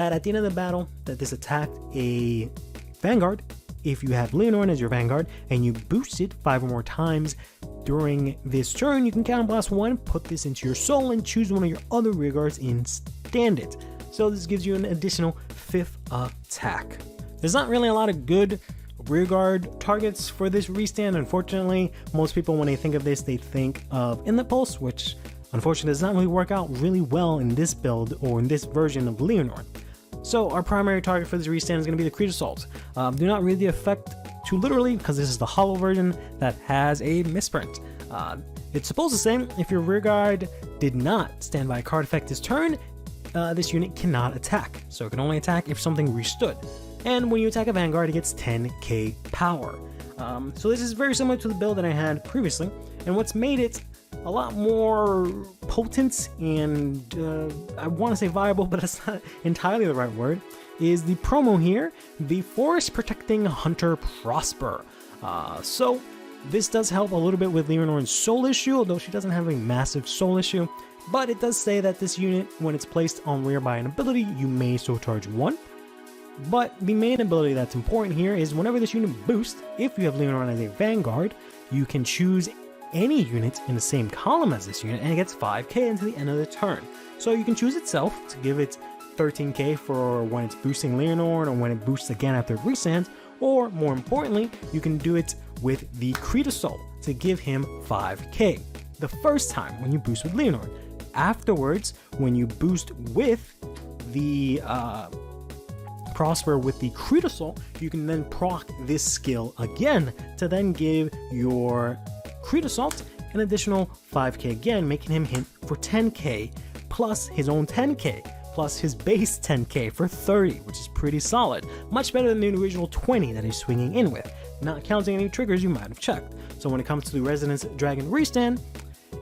at the end of the battle that this attacked a Vanguard, if you have Leonore as your Vanguard and you boost it 5 or more times during this turn, you can counter blast 1, put this into your soul, and choose one of your other rear guards and stand it. So this gives you an additional 5th attack. There's not really a lot of good rearguard targets for this restand. Unfortunately, most people, when they think of this, they think of Inlet Pulse, which unfortunately does not really work out really well in this build or in this version of Leonore. So our primary target for this restand is going to be the Creed Assault. Do not read the effect too literally, because this is the hollow version that has a misprint. It's supposed to say if your rearguard did not stand by a card effect this turn, this unit cannot attack. So it can only attack if something restood. And when you attack a Vanguard, it gets 10k power. So this is very similar to the build that I had previously, and what's made it a lot more potent and I want to say viable, but it's not entirely the right word, is the promo here, the Forest Protecting Hunter Prosper. So this does help a little bit with Leonore's soul issue, although she doesn't have a massive soul issue, but it does say that this unit, when it's placed on rear by an ability, you may soul charge 1. But the main ability that's important here is whenever this unit boosts, if you have Leonore as a Vanguard, you can choose any unit in the same column as this unit and it gets 5k until the end of the turn. So you can choose itself to give it 13k for when it's boosting Leonore or when it boosts again after it restands, or more importantly, you can do it with the Creed Assault to give him 5k the first time when you boost with Leonore. Afterwards, when you boost with the Prosper with the Creed Assault, you can then proc this skill again to then give your Creed Assault an additional 5k again, making him hit for 10k plus his own 10k plus his base 10k for 30, which is pretty solid. Much better than the original 20 that he's swinging in with, not counting any triggers you might have checked. So when it comes to the Resonance Dragon restand,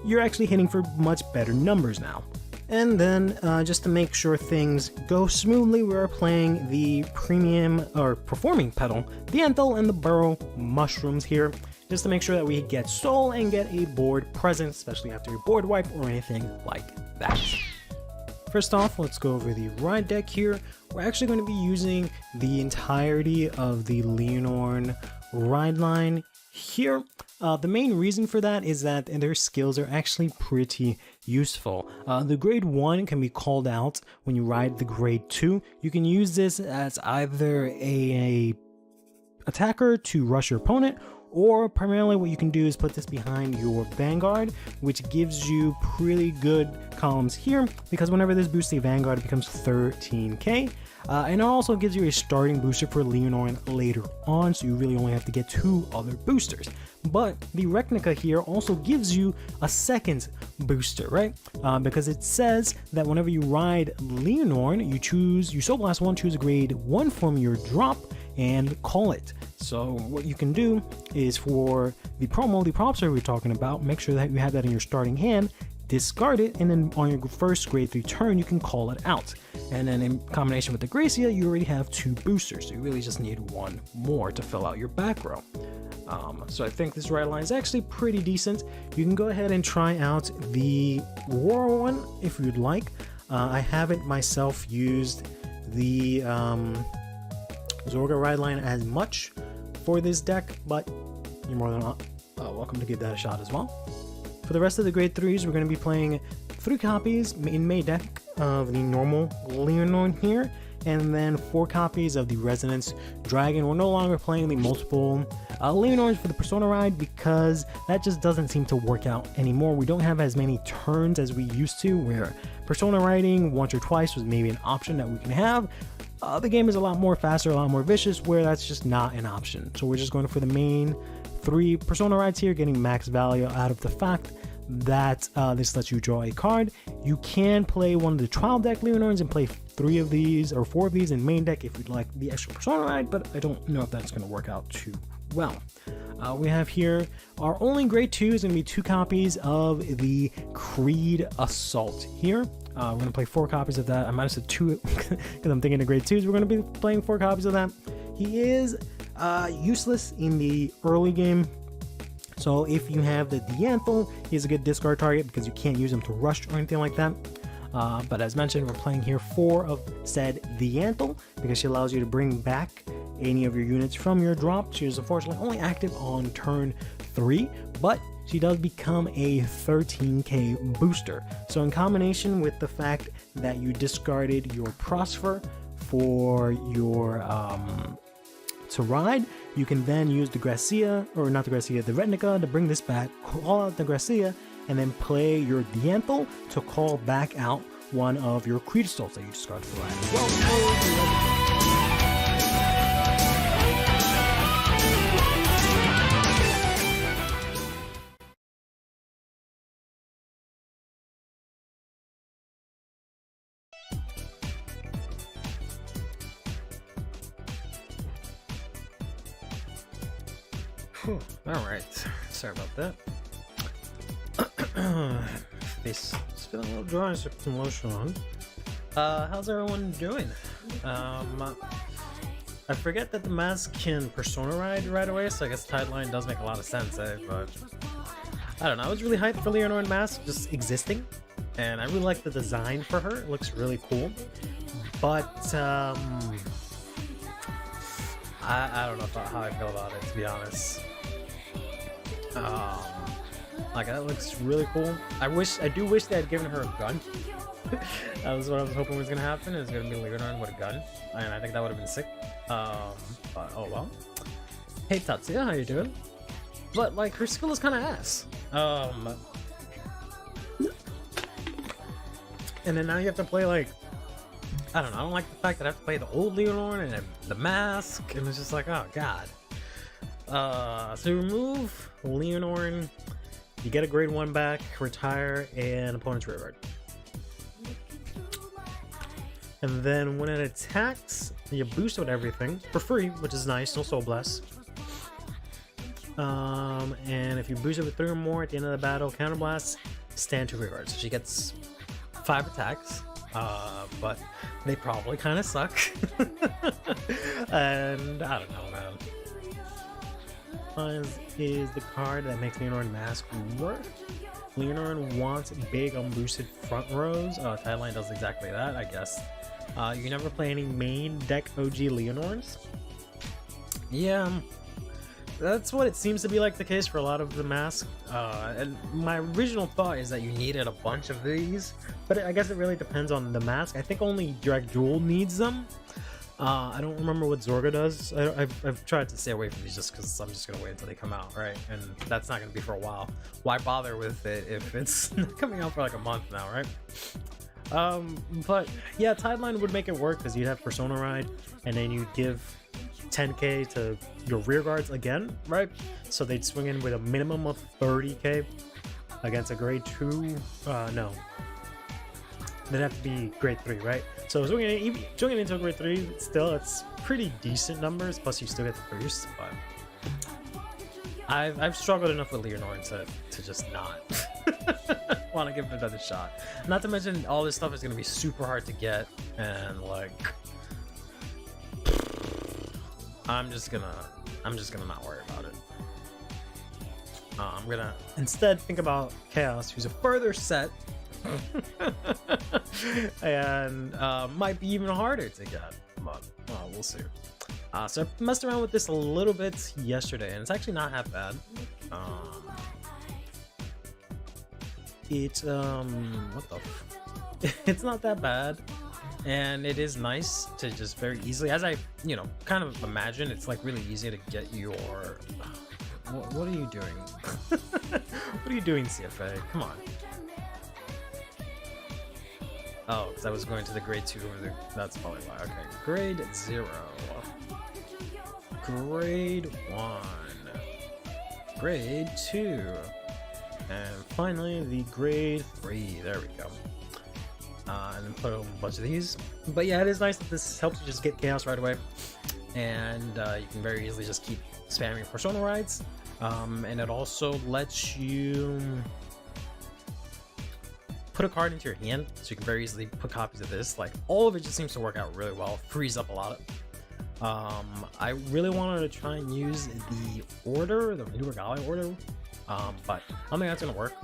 you're actually hitting for much better numbers now. And then, just to make sure things go smoothly, we are playing the premium, or performing petal, the Anthel and the Burrow Mushrooms here, just to make sure that we get soul and get a board present, especially after your board wipe or anything like that. First off, let's go over the ride deck here. We're actually going to be using the entirety of the Leonore ride line here. The main reason for that is that their skills are actually pretty useful. The grade 1 can be called out when you ride the grade 2. You can use this as either a attacker to rush your opponent, or primarily what you can do is put this behind your Vanguard, which gives you pretty good columns here, because whenever this boosts the Vanguard, it becomes 13k. And it also gives you a starting booster for Leonore later on, so you really only have to get 2 other boosters. But the Replica here also gives you a second booster, right? Because it says that whenever you ride Leonore, you Soul Blast 1, choose a grade 1 from your drop, and call it. So what you can do is for the promo, the Propster we're talking about, make sure that you have that in your starting hand, discard it, and then on your first grade 3 turn, you can call it out. And then in combination with the Gracia, you already have 2 boosters, so you really just need 1 more to fill out your back row. So I think this ride line is actually pretty decent. You can go ahead and try out the Aurora one if you'd like. I haven't myself used the Zorga ride line as much for this deck, but you're more than welcome to give that a shot as well. For the rest of the grade 3s, we're going to be playing 3 copies in main deck of the normal Leonore here, and then 4 copies of the Resonance Dragon. We're no longer playing the multiple Leonores for the Persona ride because that just doesn't seem to work out anymore. We don't have as many turns as we used to, where Persona riding once or twice was maybe an option that we can have. The game is a lot more faster, a lot more vicious, where that's just not an option. So we're just going for the main 3 Persona rides here, getting max value out of the fact that this lets you draw a card. You can play one of the trial deck Leonores and play 3 of these or 4 of these in main deck if you'd like the extra Persona ride, but I don't know if that's going to work out too well. We have here our only grade 2 is going to be 2 copies of the Creed Assault here. We're going to play 4 copies of that. I might have said 2 because I'm thinking of grade 2s. We're going to be playing 4 copies of that. He is useless in the early game. So if you have the Dianthel, he's a good discard target because you can't use him to rush or anything like that. But as mentioned, we're playing here 4 of said the Yantl because she allows you to bring back any of your units from your drop. She is unfortunately only active on turn 3, but she does become a 13k booster. So in combination with the fact that you discarded your Prosper for your to ride, you can then use the Gracia, or not the Gracia, the Retnica to bring this back, call out the Gracia, and then play your Yantl to call back out one of your Crystals that you discarded for ride as well. Alright, sorry about that. Face is feeling a little dry, so put some lotion on. How's everyone doing? I forget that the mask can persona ride right away, so I guess Tideline does make a lot of sense, but I don't know, I was really hyped for Leonore Mask just existing, and I really like the design for her. It looks really cool, but I don't know how I feel about it, to be honest. Like, that looks really cool. I do wish they had given her a gun. That was what I was hoping was gonna happen. It was gonna be Leonard with a gun, and I think that would have been sick. But oh well. Hey Tatsuya, how you doing? But like, her skill is kind of ass. And then now you have to play like, I don't know. I don't like the fact that I have to play the old Leonore and the mask, and it's just like, oh god. So you remove Leonore, you get a grade 1 back, retire, and opponent's rearguard. And then when it attacks, you boost with everything for free, which is nice, no Soul Blast. And if you boost it with 3 or more at the end of the battle, counterblast, stand 2 rearguards. So she gets 5 attacks, but they probably kind of suck. And I don't know, man. Is the card that makes Leonore Mask work. Leonore wants big unboosted front rows. Tideline does exactly that, I guess. You never play any main deck OG Leonores? Yeah, that's what it seems to be like the case for a lot of the masks. And my original thought is that you needed a bunch of these, but I guess it really depends on the mask. I think only Direct Duel needs them. I don't remember what Zorga does. I've tried to stay away from these just because I'm just going to wait until they come out, right? And that's not going to be for a while. Why bother with it if it's not coming out for like a month now, right? But yeah, Tideline would make it work because you'd have Persona Ride, and then you'd give 10k to your rear guards again, right? So they'd swing in with a minimum of 30k against a grade 2. No. They'd have to be grade 3, right? So swinging into a grade 3, still, it's pretty decent numbers, plus you still get the boost, but I've struggled enough with Leonore to just not want to give it another shot. Not to mention, all this stuff is going to be super hard to get, and like, I'm just gonna not worry about it. I'm gonna instead think about Chaos, who's a further set, and might be even harder to get, but we'll see. So I messed around with this a little bit yesterday, and it's actually not half bad. It's it's not that bad, and it is nice to just very easily, as I kind of imagine, it's like really easy to get your what are you doing? What are you doing, CFA? Come on. Oh, because I was going to the grade 2 over there. That's probably why. Okay, grade 0, grade 1, grade 2, and finally the grade 3. There we go. And then put a bunch of these. But yeah, it is nice that this helps you just get Chaos right away, and you can very easily just keep spamming Persona Rides. And it also lets you put a card into your hand, so you can very easily put copies of this. Like, all of it just seems to work out really well, frees up a lot. I really wanted to try and use the order, the New Regale order, but I don't think that's gonna work.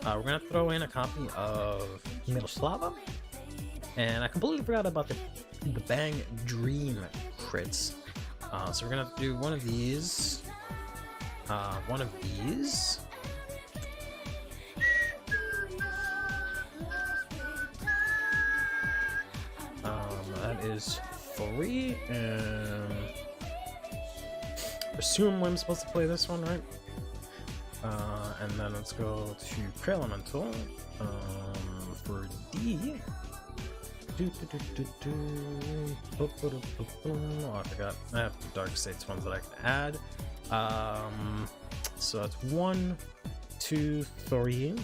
We're gonna throw in a copy of Miroslava. And I completely forgot about the Bang Dream crits. So we're gonna do one of these. That is 3, and assume I'm supposed to play this one, right? And then let's go to Elemental for D. Oh, I forgot. I have the Dark States ones that I can add. So that's 1, 2, 3,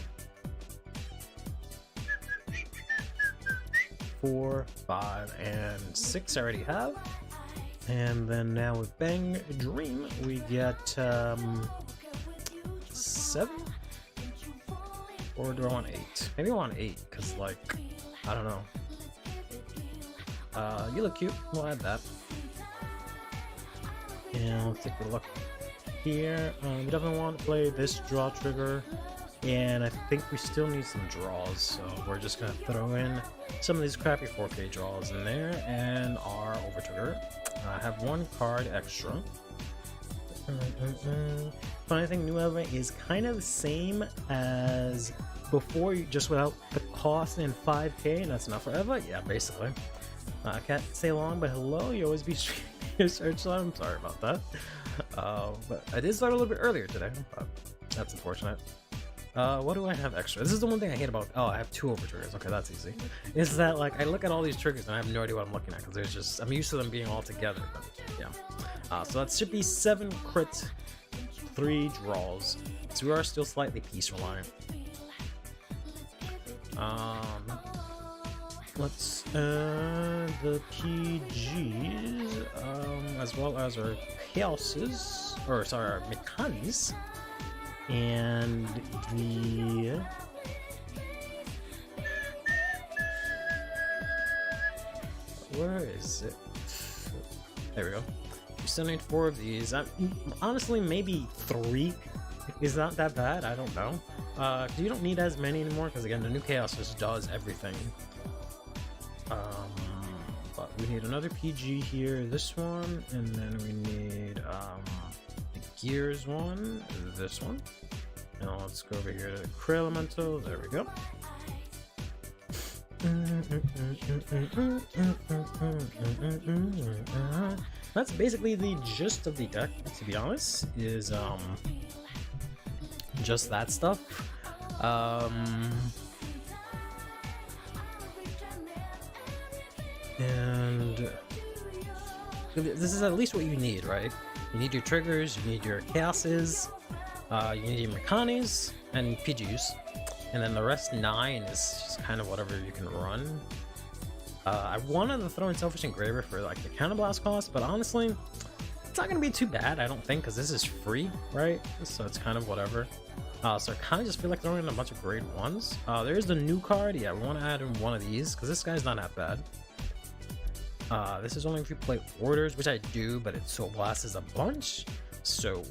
4, 5, and 6 I already have. And then now with Bang Dream, we get 7? Or do I want 8? Maybe I want 8, because, like, I don't know. You look cute. We'll add that. And let's take a look here. We definitely want to play this draw trigger. And I think we still need some draws, so we're just going to throw in some of these crappy 4K draws in there and our over trigger. I have 1 card extra. Funny thing, new element is kind of the same as before, just without the cost in 5K, and that's not forever. Yeah, basically. I can't say long, but hello, you always be streaming your search line. I'm sorry about that. But I did start a little bit earlier today, but that's unfortunate. What do I have extra? This is the one thing I hate about. Oh, I have 2 over triggers. Okay, that's easy. Is that like I look at all these triggers and I have no idea what I'm looking at because there's just I'm used to them being all together. But yeah. So that should be 7 crits, 3 draws. So we are still slightly piece reliant. Let's add the PGs as well as our chaoses, or sorry, our Mekanis. And the where is it? There we go. We still need 4 of these. Honestly, maybe 3 is not that bad. I don't know. You don't need as many anymore because again, the new chaos just does everything. But we need another PG here. This one, and then we need Gears one, this one. Now let's go over here to the CurlyHairedVanguard. There we go. That's basically the gist of the deck, to be honest, is just that stuff. And this is at least what you need, right? You need your triggers, you need your chaoses, you need your Mekanis and PGs, and then the rest 9 is just kind of whatever you can run. I wanted to throw in Selfish Engraver for like the counterblast cost, but honestly, it's not gonna be too bad, I don't think, because this is free, right? So it's kind of whatever. So I kind of just feel like throwing in a bunch of grade 1s. There's the new card. Yeah, we want to add in one of these because this guy's not that bad. This is only if you play orders, which I do, but it soul blasts a bunch, so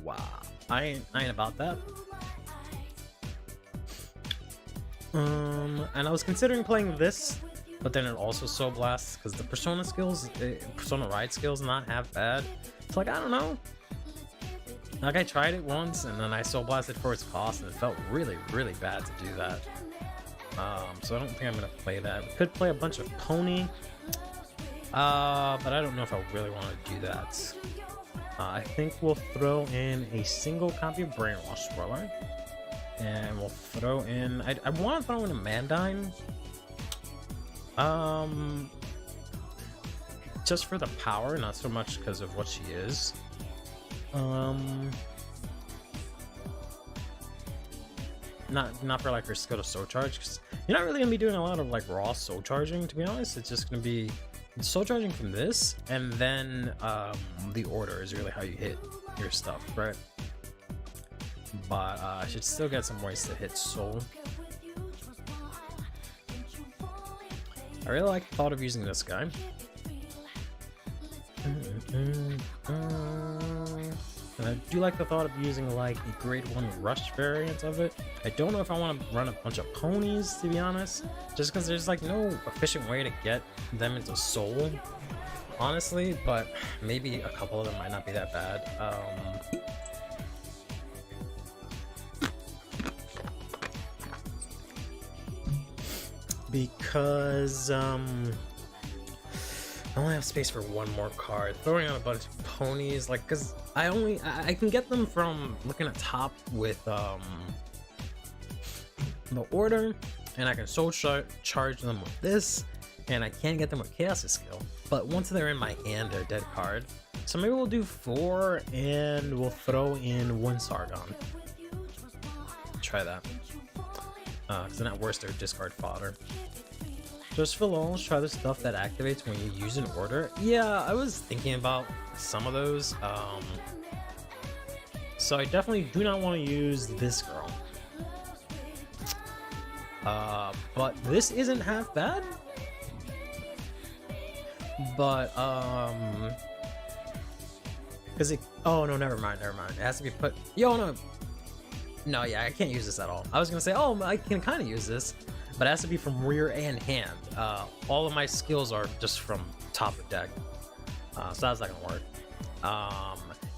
I ain't about that. And I was considering playing this, but then it also soul blasts because the persona skills, persona ride skills, not half bad. It's like, I don't know. Like, I tried it once and then I soul blasted for its cost, and it felt really, really bad to do that. So I don't think I'm gonna play that. We could play a bunch of pony. But I don't know if I really want to do that. I think we'll throw in a single copy of Brainwash Swirler. And we'll throw in... I want to throw in a Mandine. Just for the power, not so much because of what she is. Not for like her skill to soul charge, because you're not really going to be doing a lot of like raw soul charging, to be honest. It's just going to be... soul charging from this, and then the order is really how you hit your stuff, right? But I should still get some ways to hit soul. I really like the thought of using this guy. And I do like the thought of using like a grade 1 rush variant of it. I don't know if I want to run a bunch of ponies, to be honest, just because there's like no efficient way to get them into soul, honestly, but maybe a couple of them might not be that bad. Because I only have space for one more card. Throwing out a bunch of ponies, like, because I can get them from looking at top with the order, and I can soul charge them with this, and I can't get them with Chaos' skill. But once they're in my hand, they're a dead card. So maybe we'll do 4, and we'll throw in 1 Sargon. Try that. Because then at worst they're discard fodder. Just for lulz, try the stuff that activates when you use an order. Yeah, I was thinking about some of those. So I definitely do not want to use this girl. But this isn't half bad. But because it, oh no, never mind. It has to be put. No, yeah, I can't use this at all. I was gonna say, oh, I can kind of use this, but it has to be from rear and hand. All of my skills are just from top of deck, so that's not gonna work.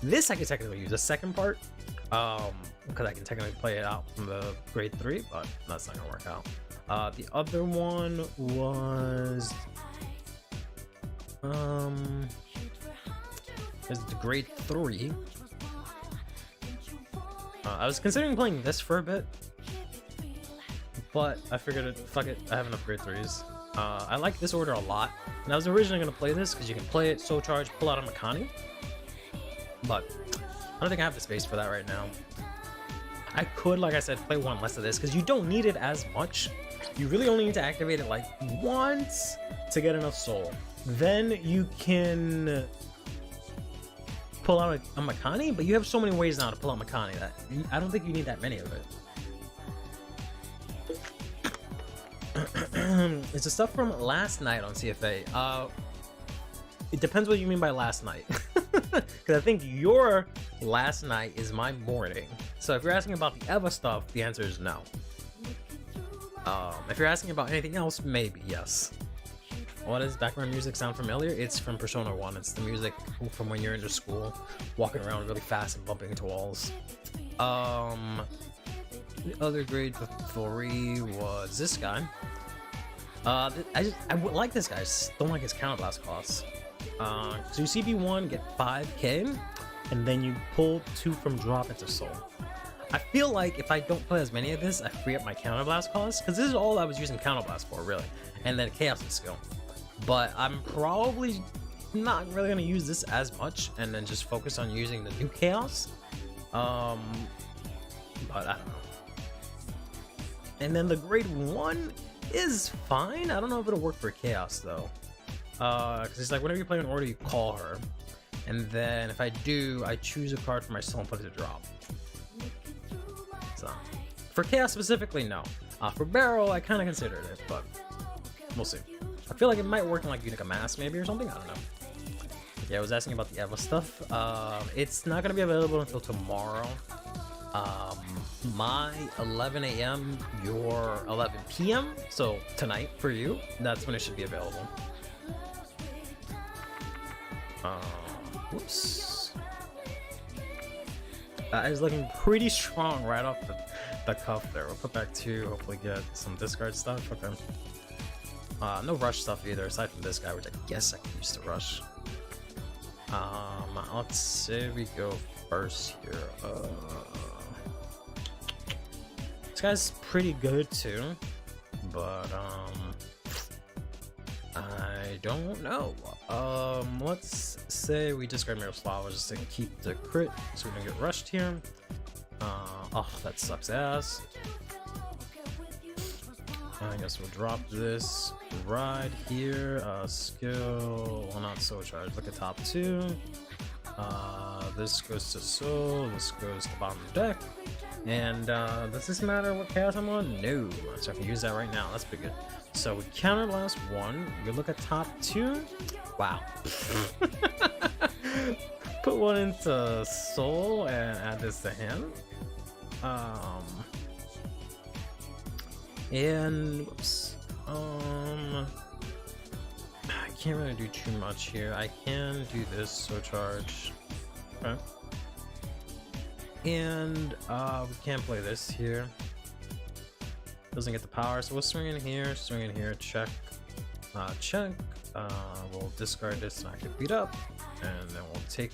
This I can technically use the second part, because I can technically play it out from the grade 3, but that's not gonna work out. The other one was is the grade 3. I was considering playing this for a bit, but I figured, fuck it, I have enough grade 3s. I like this order a lot, and I was originally going to play this because you can play it, soul charge, pull out a Makani, but I don't think I have the space for that right now. I could, like I said, play 1 less of this because you don't need it as much. You really only need to activate it like once to get enough soul. Then you can pull out a Makani, but you have so many ways now to pull out Makani that I don't think you need that many of it. It's the stuff from last night on CFA. It depends what you mean by last night, because I think your last night is my morning. So if you're asking about the Eva stuff, the answer is no. If you're asking about anything else, maybe yes. What does background music sound familiar? It's from Persona 1. It's the music from when you're in school, walking around really fast and bumping into walls. The other grade 3 was this guy. I would like this guy, I just don't like his counterblast costs. So you CB1, get 5k, and then you pull 2 from drop into soul. I feel like if I don't play as many of this, I free up my counterblast costs, because this is all I was using counterblast for, really, and then Chaos' skill. But I'm probably not really going to use this as much, and then just focus on using the new Chaos. But I don't know. And then the grade 1 is fine. I don't know if it'll work for Chaos, though. Because it's like whenever you play an order, you call her. And then if I do, I choose a card for my soul and put it to drop. So, for Chaos specifically, no. For Barrel, I kind of considered it, but we'll see. I feel like it might work in like Unica Mass maybe or something, I don't know. Yeah, I was asking about the Eva stuff. It's not going to be available until tomorrow. My 11 a.m., your 11 p.m., so tonight for you, that's when it should be available. Whoops. That is looking pretty strong right off the cuff there. We'll put back 2, hopefully get some discard stuff. Okay. No rush stuff either, aside from this guy, which I guess I can use to rush. Let's say we go first here. This guy's pretty good too, but I don't know. Let's say we discard Miroslava just to keep the crit, so we don't get rushed here. Oh, that sucks ass. I guess we'll drop this right here. Skill, well, not soul charge. Look at top 2. This goes to soul. This goes to bottom of deck. And does this matter what chaos I'm on? No. So I can use that right now. That's pretty good. So we counterblast 1. We look at top 2. Wow. put one into soul and add this to hand. And whoops. I can't really do too much here. I can do this, so charge. Okay. And we can't play this here. Doesn't get the power, so we'll swing in here, check. Check. We'll discard this and I can beat up. And then we'll take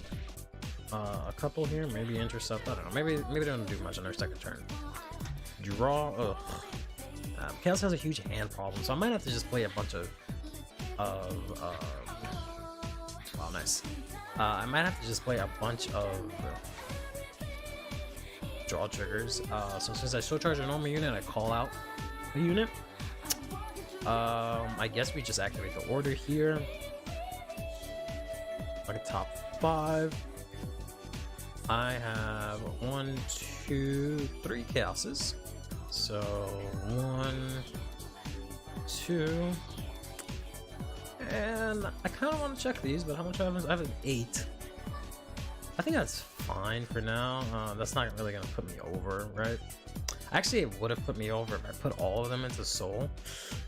a couple here, maybe intercept. I don't know. Maybe they don't do much on their second turn. Draw. Ugh. Chaos has a huge hand problem, so I might have to just play a bunch of wow, nice. I might have to just play a bunch of draw triggers. So since I show charge a normal unit, I call out a unit. I guess we just activate the order here. Like a top 5. I have 1, 2, 3 chaoses. So 1, 2, and I kind of want to check these, but how much I have? I have an 8. I think that's fine for now. That's not really gonna put me over, right? Actually, it would have put me over if I put all of them into soul.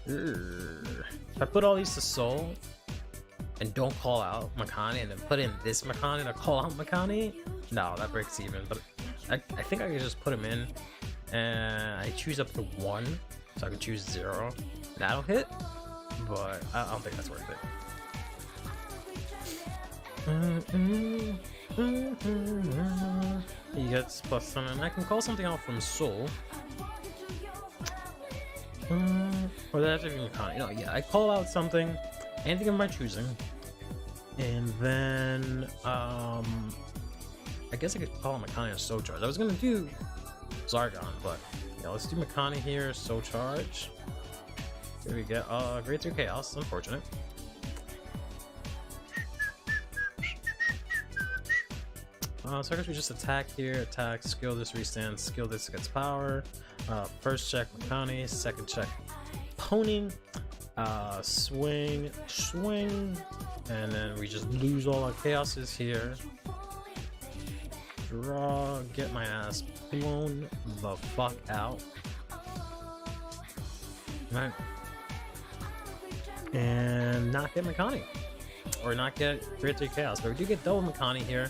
If I put all these to soul and don't call out Makani and then put in this Makani to call out Makani, no, that breaks even. But I think I could just put them in. And I choose up to 1, so I can choose 0. That'll hit, but I don't think that's worth it. He gets +7, and I can call something out from soul. Or that has to be Makani. No, yeah, I call out something, anything of my choosing, and then I guess I could call Makani a soul charge. I was gonna do Zargon, but yeah, let's do Makani here, so charge. Here we get grade 2 chaos, unfortunate. So I guess we just attack here, attack, skill this restands, skill this gets power. First check Makani, second check Pony, swing, and then we just lose all our chaoses here. Draw, get my ass blown the fuck out. Right. And not get Makani. Or not get Grade 3 Chaos. But we do get double Makani here.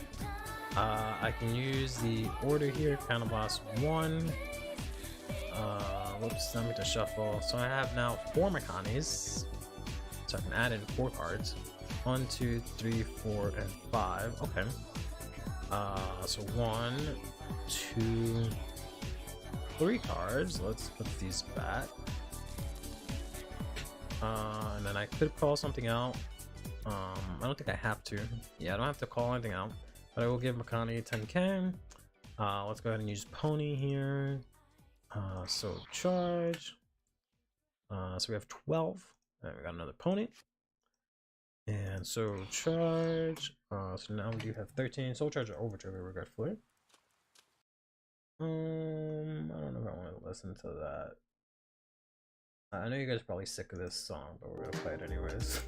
I can use the order here, Counter Blast 1. Whoops, let me to shuffle. So I have now 4 Makanis. So I can add in 4 cards. 1, 2, 3, 4, and 5. Okay. So 1, 2, 3 cards. Let's put these back. And then I could call something out. I don't think I have to. Yeah, I don't have to call anything out. But I will give Makani 10k. Let's go ahead and use Pony here. So charge. So we have 12. And we got another Pony. And so charge. So now we do have 13. Soul charge or overcharge regretfully. I don't know if I want to listen to that. I know you guys are probably sick of this song, but we're gonna play it anyways.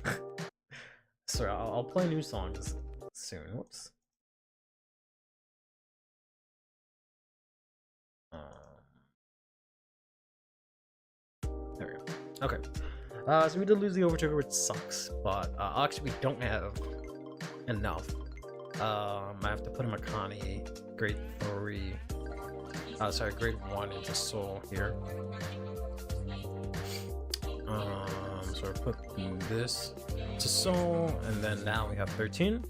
Sorry, I'll play new songs soon. Whoops. There we go. Okay. So we did lose the overtrigger, which sucks, but actually we don't have enough. I have to put a Makani grade 3. Sorry, grade 1 into soul here. So I put this to soul, and then now we have 13.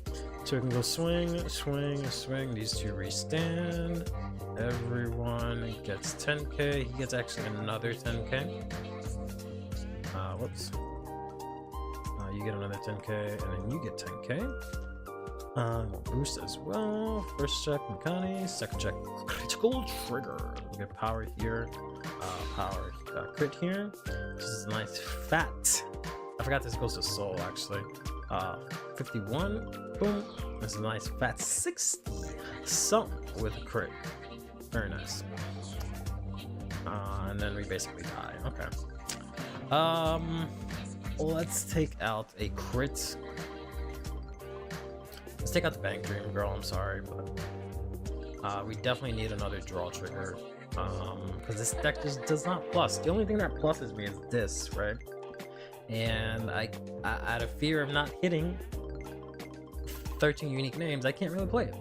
So we can go swing, swing, swing. These two restand. Everyone gets 10k. He gets actually another 10k. Whoops. You get another 10k, and then you get 10k. We'll boost as well. First check Makani, second check critical trigger. We get power here, power crit here. This is a nice fat. I forgot this goes to soul actually. 51. Boom. This is a nice fat 60. Something with a crit. Very nice. And then we basically die. Okay. Let's take out a crit. Let's take out the Bank Dream Girl, I'm sorry, but we definitely need another draw trigger. Because this deck just does not plus. The only thing that pluses me is this, right? And I out of fear of not hitting 13 unique names, I can't really play it.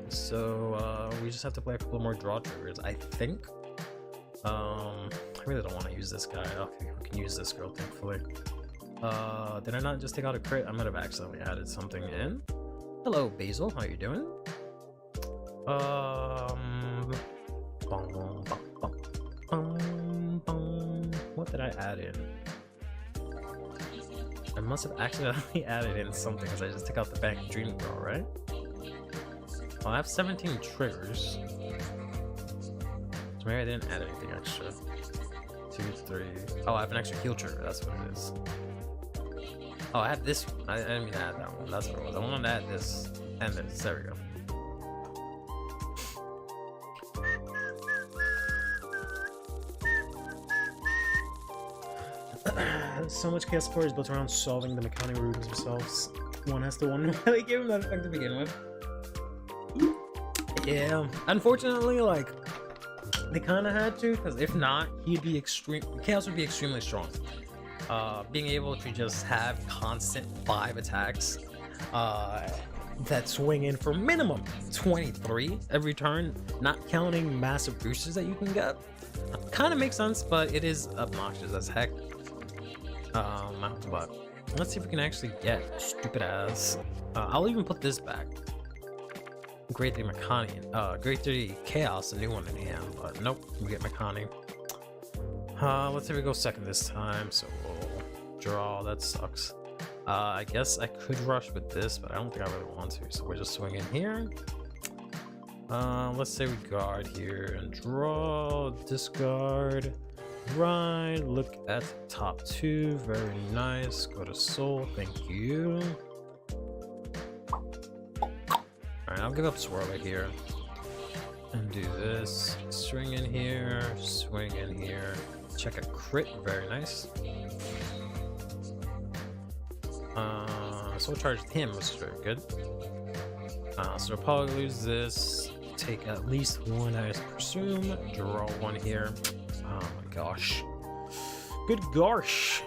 So we just have to play a couple more draw triggers, I think. I really don't want to use this guy. Okay, we can use this girl, thankfully. Did I not just take out a crit? I might have accidentally added something in. Hello, Basil. How you doing? What did I add in? I must have accidentally added in something because I just took out the Bank Dream Girl, right? Well, I have 17 triggers. So maybe I didn't add anything extra. 2, 3. Oh, I have an extra heal trigger. That's what it is. Oh, I have this one. I didn't mean to add that one. That's what it was. I wanted to add this and this. There we go. So much chaos support is built around solving the Makani runes themselves. One has to wonder why they gave him that effect to begin with. Yeah, unfortunately, like, they kind of had to, because if not, he'd be chaos would be extremely strong. Being able to just have constant 5 attacks that swing in for minimum 23 every turn, not counting massive boosters that you can get, kind of makes sense, but it is obnoxious as heck. But let's see if we can actually get stupid ass. I'll even put this back. Grade 3 Makani, Grade 3 Chaos, a new one in hand, but nope, we get Makani. Let's say we go second this time, so we'll draw. That sucks. I guess I could rush with this, but I don't think I really want to, so we're just swinging here. Let's say we guard here and draw, discard. Right, look at top 2, very nice. Go to soul, thank you. Alright, I'll give up Swirler here and do this. Swing in here, swing in here. Check a crit, very nice. Soul Charge him, which is very good. So we'll probably lose this. Take at least one, I presume. Draw one here. Oh my gosh. Good gosh.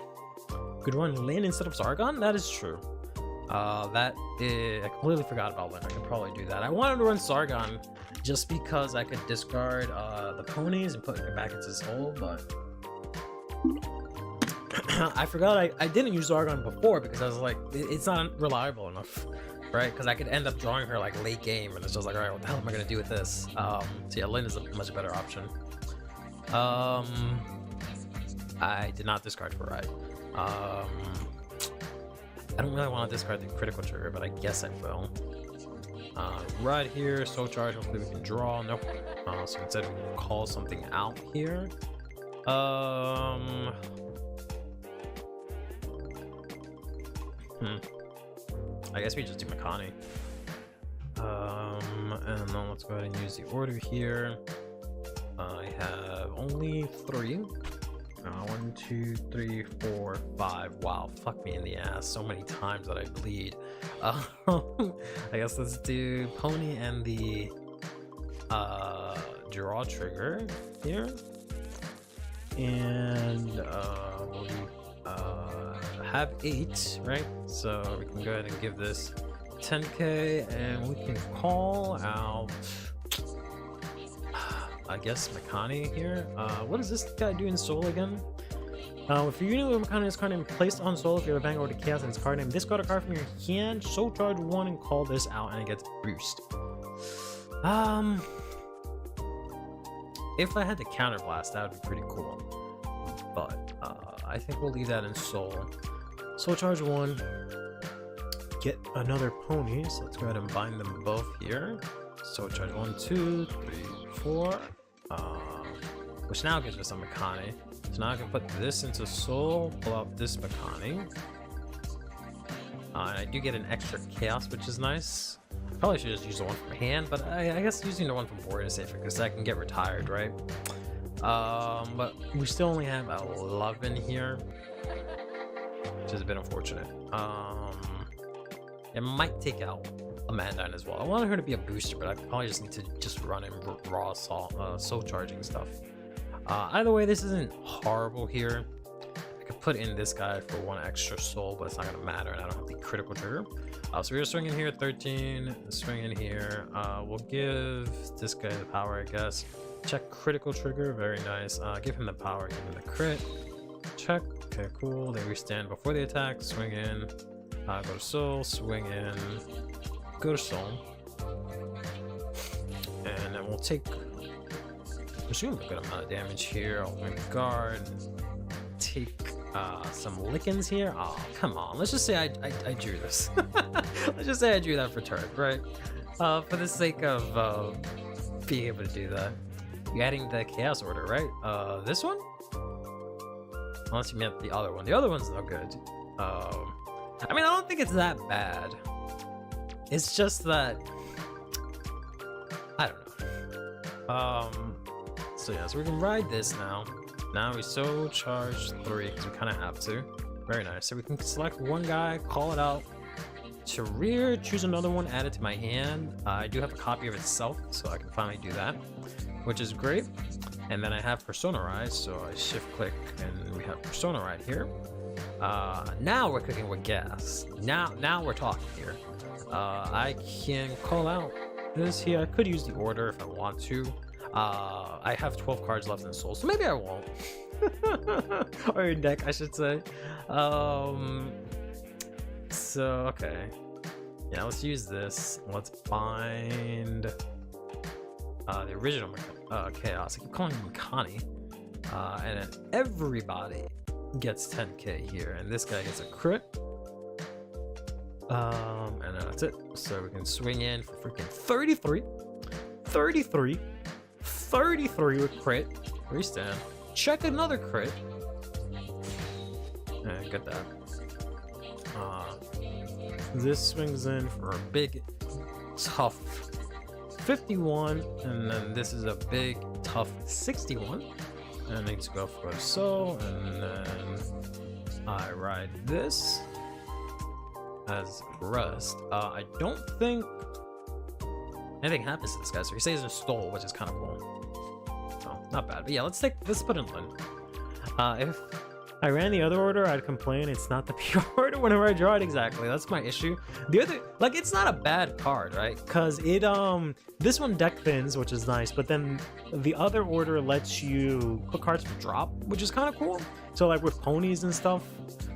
Could run Lynn instead of Zargon? That is true. I completely forgot about Lynn. I could probably do that. I wanted to run Sargon just because I could discard the ponies and put it back into soul, but I forgot I didn't use Zargon before because I was like, it's not reliable enough, right? Because I could end up drawing her like late game and it's just like, all right, what the hell am I gonna do with this? So yeah, Lynn is a much better option. I did not discard for Ride. I don't really want to discard the critical trigger, but I guess I will. Right here, Soul Charge, hopefully we can draw. Nope. So instead we can call something out here. I guess we just do Makani. And then let's go ahead and use the order here. I have only 3. 1, 2, 3, 4, 5. Wow, fuck me in the ass so many times that I bleed. I guess let's do Pony and the draw trigger here. And we'll have 8, right? So we can go ahead and give this 10k and we can call out I guess Makani here. What does this guy do in Soul again? If you're using Makani's card name placed on Soul, if you have a Vanguard or Chaos in its card name, discard a card from your hand, Soul Charge 1 and call this out and it gets boost. If I had to counter blast, that would be pretty cool. But I think we'll leave that in Soul. Soul Charge 1. Get another pony, so let's go ahead and bind them both here. Soul Charge 1, 2, 3, 4. Which now gives us a Makani. So now I can put this into Soul, pull out this Makani. And I do get an extra Chaos, which is nice. I probably should just use the one from hand, but I guess using the one from board is safer because I can get retired, right? But we still only have 11 here, which is a bit unfortunate. It might take out Amandine as well. I wanted her to be a booster, but I probably just need to just run in raw soul charging stuff. Either way, this isn't horrible here. I could put in this guy for 1 extra soul, but it's not gonna matter, and I don't have the critical trigger. So we're gonna swing in here 13, swing in here. We'll give this guy the power, I guess. Check critical trigger, very nice. Give him the power, give him the crit. Check, okay, cool. They restand before the attack, swing in. Go to soul, swing in, go to soul. And then we'll take, assume a good amount of damage here. I'll bring guard. Take some lickens here. Oh, come on. Let's just say I drew this. Let's just say I drew that for turn, right? For the sake of being able to do that. You're adding the chaos order, right? This one? Unless you meant the other one. The other one's no good. I mean, I don't think it's that bad. It's just that I don't know. So yeah, so we can ride this now. Now we so charge 3 because we kind of have to. Very nice. So we can select one guy, call it out to rear, choose another one, add it to my hand. I do have a copy of itself, so I can finally do that, which is great. And then I have Personalize, so I shift click and we have Persona right here. Now we're cooking with gas. Now we're talking here. I can call out this here. I could use the order if I want to. I have 12 cards left in Soul, so maybe I won't. Or in deck, I should say. So, okay. Yeah, let's use this. Let's bind the original Chaos. I keep calling him Mikani. And then everybody gets 10k here, and this guy gets a crit. And then that's it. So we can swing in for freaking 33. 33 with crit. Restand. Check another crit. And get that. This swings in for a big, tough 51. And then this is a big, tough 61. And I need to go for a soul. And then I ride this as rest. I don't think anything happens to this guy, so he stays in stole, which is kind of cool. So not bad, but yeah, let's put in Lynn. If I ran the other order, I'd complain it's not the pure order whenever I draw it. Exactly, that's my issue. The other, like, it's not a bad card, right? Because it this one deck thins, which is nice, but then the other order lets you put cards for drop, which is kind of cool. So like with ponies and stuff,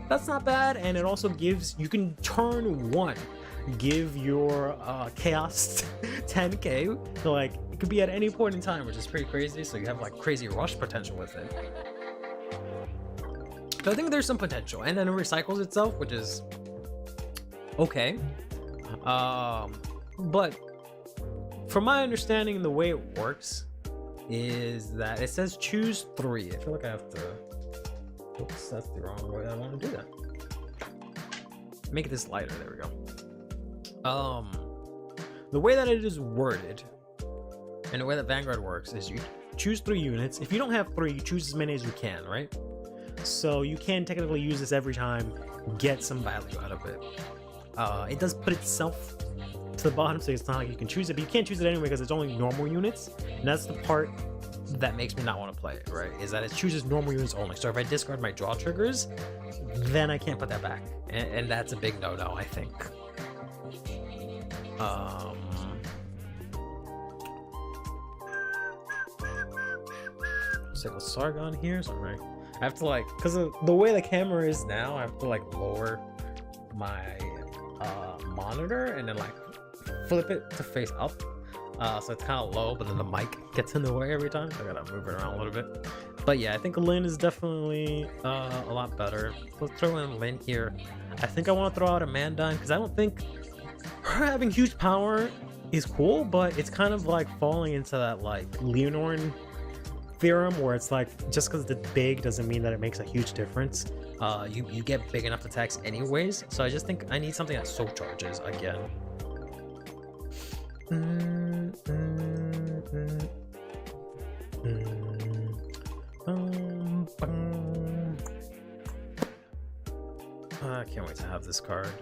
that's not bad. And it also gives, you can turn 1 give your chaos 10k, so like it could be at any point in time, which is pretty crazy. So you have like crazy rush potential with it. So I think there's some potential, and then it recycles itself, which is okay. But from my understanding, the way it works is that it says choose 3. I feel like I have to, oops, that's the wrong way I want to do that. Make this lighter, there we go. The way that it is worded and the way that Vanguard works is you choose 3 units. If you don't have 3, you choose as many as you can, right? So you can technically use this every time, get some value out of it. It does put itself to the bottom, so it's not like you can choose it, but you can't choose it anyway because it's only normal units. And that's the part that makes me not want to play it, right? Is that it chooses normal units only. So if I discard my draw triggers, then I can't put that back. And that's a big no-no, I think. Let's take a Sargon here. Sorry. I have to like, because of the way the camera is now, I have to like lower my monitor and then like flip it to face up. So it's kind of low, but then the mic gets in the way every time. So I gotta move it around a little bit. But yeah, I think Lynn is definitely a lot better. Let's throw in Lynn here. I think I want to throw out Amandine because I don't think her having huge power is cool, but it's kind of like falling into that like Leonore theorem where it's like just because it's big doesn't mean that it makes a huge difference. You get big enough attacks anyways, so I just think I need something that soul charges again. I can't wait to have this card.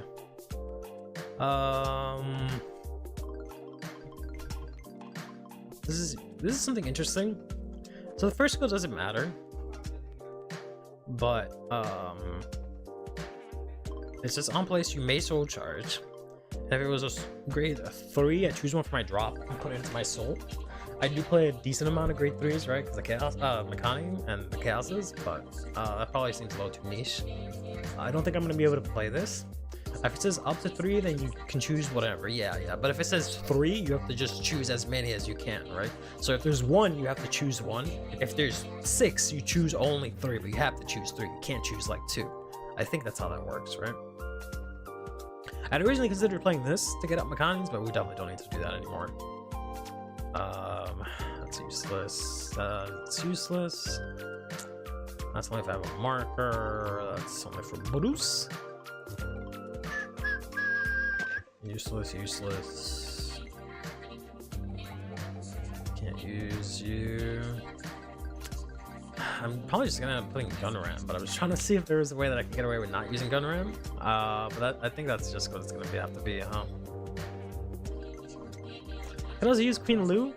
this is something interesting. So the first skill doesn't matter, but it's just on place. You may soul charge. If it was a grade 3, I choose one for my drop and put it into my soul. I do play a decent amount of grade 3s, right? Because the chaos, Makani and the chaoses, but that probably seems a little too niche. I don't think I'm gonna be able to play this. If it says up to 3, then you can choose whatever. Yeah. But if it says 3, you have to just choose as many as you can, right? So if there's 1, you have to choose 1. If there's 6, you choose only 3, but you have to choose 3. You can't choose like 2. I think that's how that works, right? I'd originally considered playing this to get up Makanis, but we definitely don't need to do that anymore. That's useless. It's useless. That's only if I have a marker. That's only for Bruce. Useless. Can't use you. I'm probably just gonna end up putting gun ram, but I was trying to see if there was a way that I could get away with not using gun ram. But I think that's just what it's gonna have to be, huh? I can also use Queen Lu.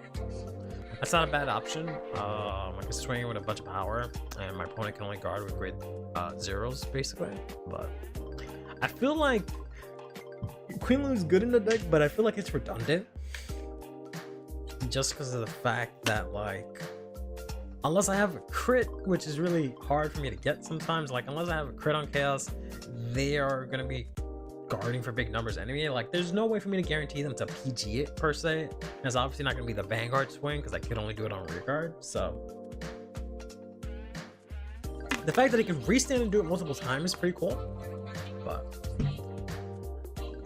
That's not a bad option. I can swing with a bunch of power, and my opponent can only guard with grade 0s, basically. But I feel like Queen Lu is good in the deck, but I feel like it's redundant. Just because of the fact that, like, unless I have a crit, which is really hard for me to get sometimes, like, unless I have a crit on Chaos, they are going to be guarding for big numbers anyway. Like, there's no way for me to guarantee them to PG it, per se. And it's obviously not going to be the Vanguard swing, because I could only do it on rear guard, so... The fact that I can restand and do it multiple times is pretty cool, but...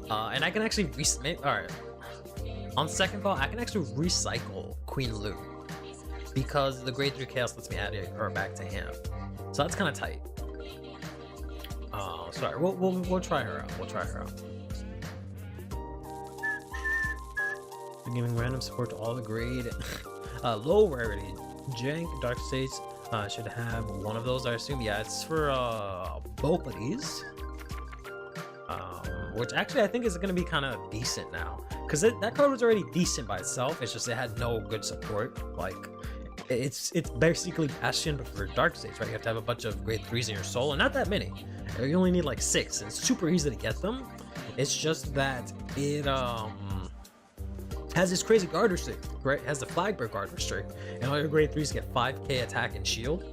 and I can actually alright. On second thought, I can actually recycle Queen Lu, because the grade 3 chaos lets me add her back to hand. So that's kind of tight. Sorry, we'll try her out. We'll try her out. We're giving random support to all the grade low rarity jank dark states. Should have one of those, I assume. Yeah, it's for both of these. Which actually I think is going to be kind of decent now, because that card was already decent by itself. It's just it had no good support. Like, it's basically Bastion but for dark states, right? You have to have a bunch of grade 3s in your soul, and not that many. You only need like 6, and it's super easy to get them. It's just that it has this crazy guard restrict, right? It has the Flagbreak guard restrict, and all your grade 3s get 5k attack and shield.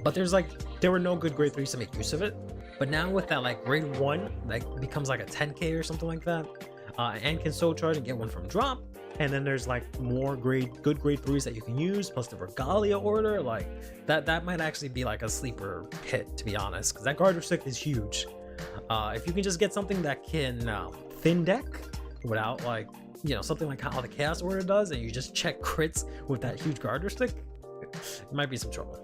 But there were no good grade 3s to make use of it. But now with that, like, grade 1, that becomes like a 10k or something like that, and can soul charge and get one from drop. And then there's like more good grade 3s that you can use, plus the Regalia order. Like, that might actually be like a sleeper hit, to be honest, because that guard restrict is huge. If you can just get something that can thin deck without, like, you know, something like how the Chaos Order does, and you just check crits with that huge guard restrict, it might be some trouble.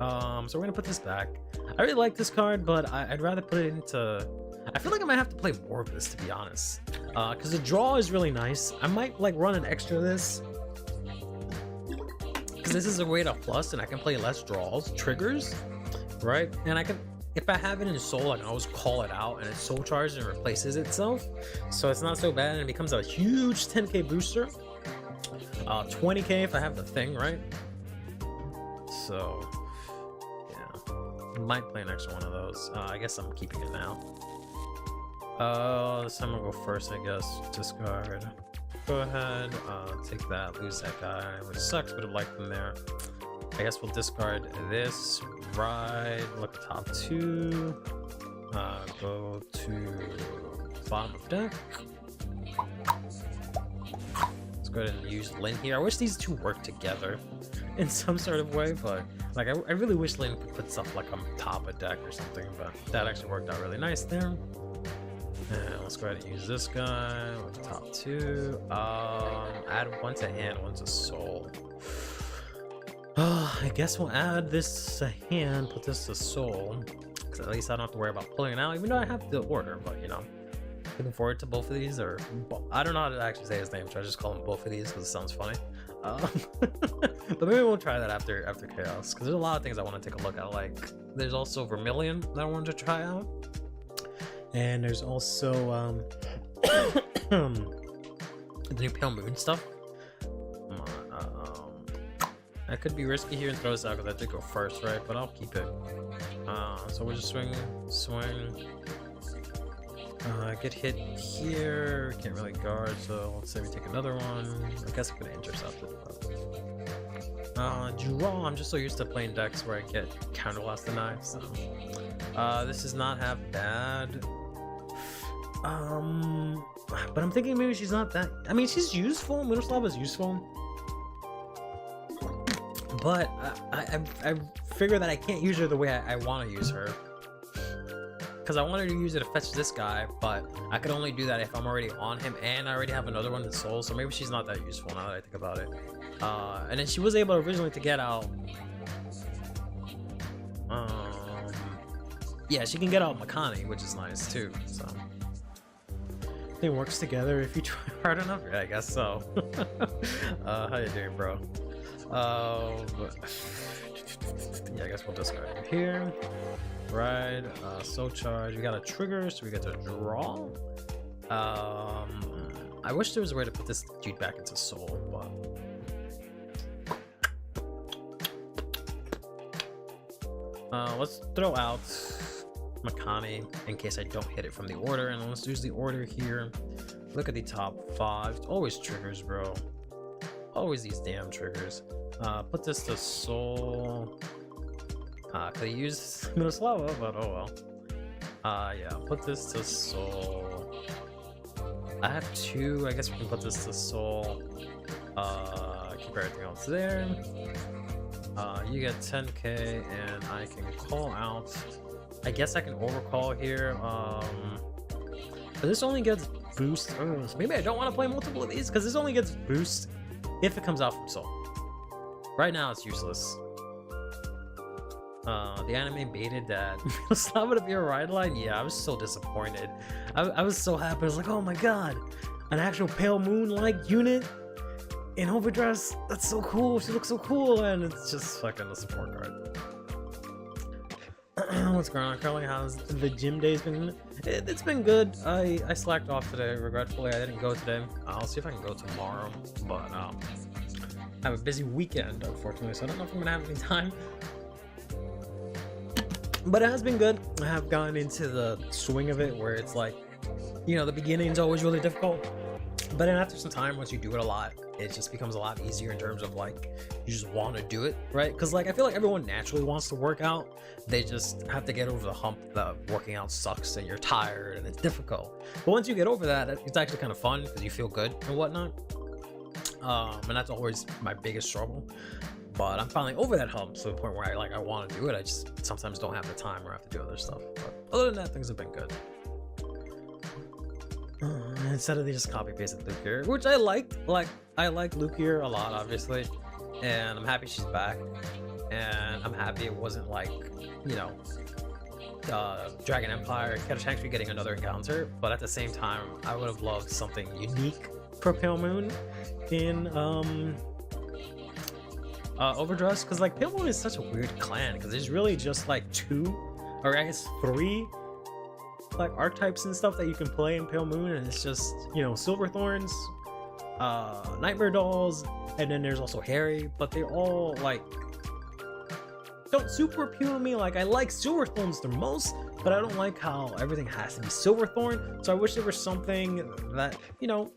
So we're gonna put this back. I really like this card, but I'd rather put it into... I feel like I might have to play more of this, to be honest, because the draw is really nice. I might like run an extra of this, because this is a way to plus, and I can play less draws, triggers, right? And I can, if I have it in soul, I can always call it out, and it soul charges and replaces itself, so it's not so bad, and it becomes a huge 10k booster. 20k if I have the thing, right? So might play an extra one of those. I guess I'm keeping it now. This time I'll go first, I guess. Discard. Go ahead. Take that. Lose that guy, which sucks. Would have liked him there. I guess we'll discard this. Ride. Look at top 2. Go to bottom of deck. Let's go ahead and use Lynn here. I wish these two worked together in some sort of way, but like I really wish Lynn could put stuff like on top of deck or something, but that actually worked out really nice there. And let's go ahead and use this guy with the top 2. Add one to hand, one to soul. I guess we'll add this to hand, put this to soul, because at least I don't have to worry about pulling it out, even though I have the order, but you know. Looking forward to both of these, or I don't know how to actually say his name, so I just call him both of these because it sounds funny. But maybe we'll try that after Chaos, because there's a lot of things I want to take a look at. Like, there's also Vermilion that I wanted to try out, and there's also the new Pale Moon stuff. I could be risky here and throw this out because I did go first, right? But I'll keep it. So we'll just swing. Get hit here. Can't really guard, so let's say we take another one. I guess I could have intercepted. Draw. I'm just so used to playing decks where I get counter blast denied. So this is not half bad. But I'm thinking maybe she's not that. I mean, she's useful. Miroslava is useful. But I figure that I can't use her the way I want to use her. Because I wanted to use it to fetch this guy, but I could only do that if I'm already on him and I already have another one in Soul, so maybe she's not that useful now that I think about it. And then she was able originally to get out... yeah, she can get out Makani, which is nice too, so... It works together if you try Hard enough? Yeah, I guess so. How you doing, bro? Yeah, I guess we'll discard it here. Right, soul charge. We got a trigger, so we get to draw. I wish there was a way to put this dude back into soul, but let's throw out Makani in case I don't hit it from the order, and let's use the order here. Look at the top 5. It's always triggers, bro. Always these damn triggers. Put this to soul. Could I use Miroslava, but oh well. Yeah, put this to soul. I have 2. I guess we can put this to soul. Keep everything else there. You get 10k, and I can call out. I guess I can overcall here. But this only gets boost. So maybe I don't want to play multiple of these because this only gets boost if it comes out from soul. Right now, it's useless. The anime baited that Miroslava to be a ride line. Yeah, I was so disappointed. I was so happy. I was like, oh my god, an actual Pale Moon like unit in overdress. That's so cool. She looks so cool, and it's just fucking a support card. What's going on, Curly? How's the gym days been? It's been good. I slacked off today. Regretfully, I didn't go today. I'll see if I can go tomorrow, but I have a busy weekend, unfortunately, so I don't know if I'm gonna have any time. But it has been good. I have gotten into the swing of it where it's like, you know, the beginning's always really difficult. But then after some time, once you do it a lot, it just becomes a lot easier in terms of like, you just want to do it, right? Because like, I feel like everyone naturally wants to work out. They just have to get over the hump that working out sucks and you're tired and it's difficult. But once you get over that, it's actually kind of fun because you feel good and whatnot. And that's always my biggest struggle. But I'm finally over that hump to the point where I want to do it. I just sometimes don't have the time or have to do other stuff. But other than that, things have been good. Instead of they just copy pasted Luke here, which I liked. Like I like Luke here a lot, obviously, and I'm happy she's back. And I'm happy it wasn't like, you know, Dragon Empire, Kettle getting another encounter. But at the same time, I would have loved something unique for Pale Moon in Overdress, because like Pale Moon is such a weird clan because there's really just like 2 or I guess 3 like archetypes and stuff that you can play in Pale Moon, and it's just, you know, Silverthorns, Nightmare Dolls, and then there's also Harry, but they all like don't super appeal to me. Like I like Silverthorns the most, but I don't like how everything has to be Silverthorn. So I wish there was something that, you know,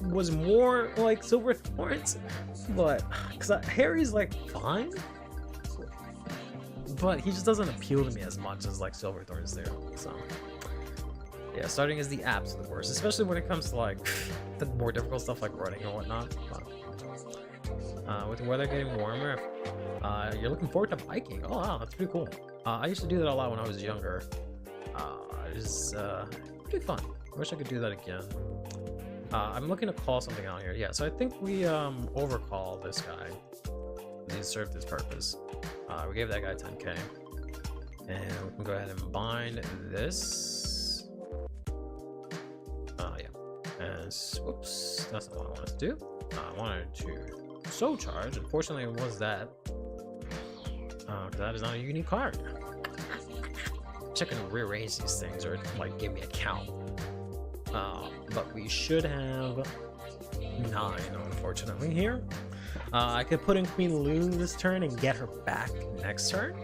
was more like Silverthorns, but because Harry's like fine, but he just doesn't appeal to me as much as like Silverthorns do. So yeah, starting as the absolute worst, especially when it comes to like the more difficult stuff like running and whatnot. But, with the weather getting warmer, you're looking forward to biking. Oh wow, that's pretty cool. I used to do that a lot when I was younger. It was pretty fun. I wish I could do that again. I'm looking to call something out here. Yeah, so I think we overcall this guy. He served his purpose. We gave that guy 10k. And we can go ahead and bind this. Yeah. And whoops, that's not what I wanted to do. I wanted to soul charge. Unfortunately, it was that. Because that is not a unique card. Checking to rearrange these things or like give me a count. But we should have 9, unfortunately, here. I could put in Queen Lu this turn and get her back next turn,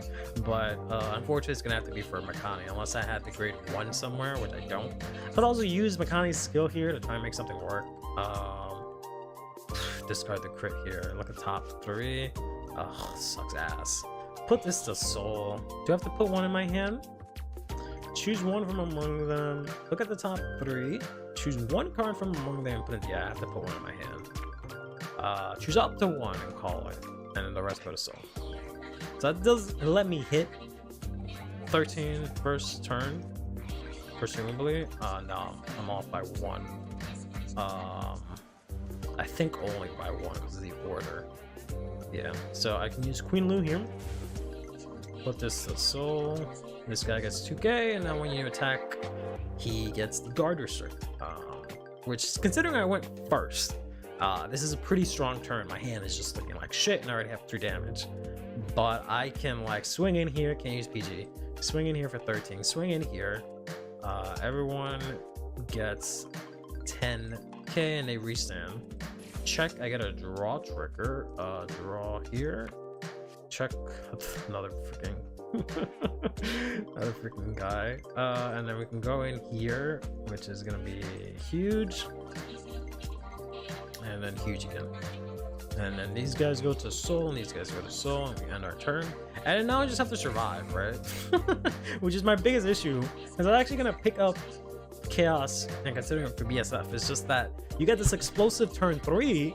but unfortunately it's gonna have to be for Makani unless I had the grade 1 somewhere, which I don't. But also use Makani's skill here to try and make something work. Discard the crit here. Look at top 3. Ugh, sucks ass. Put this to soul. Do I have to put one in my hand? Choose one from among them. Look at the top 3. Choose one card from among them and put it. Yeah, I have to put one in my hand. Choose up to one and call it, and then the rest go to soul. So that does let me hit 13 first turn, presumably. No, I'm off by 1. I think only by 1 because of the order. Yeah, so I can use Queen Lu here. Put this to soul. This guy gets 2k, and then when you attack, he gets the guard restrict. Which, considering I went first, this is a pretty strong turn. My hand is just looking like shit, and I already have 3 damage. But I can like swing in here. Can't use PG. Swing in here for 13. Swing in here. Everyone gets 10k, and they restand. Check. I get a draw trigger. Draw here. Check. Another freaking another freaking guy. And then we can go in here, which is gonna be huge, and then huge again. And then these guys go to soul, and these guys go to soul, and we end our turn. And now I just have to survive, right? Which is my biggest issue, because I'm actually gonna pick up chaos and considering it for BSF. It's just that you get this explosive turn 3,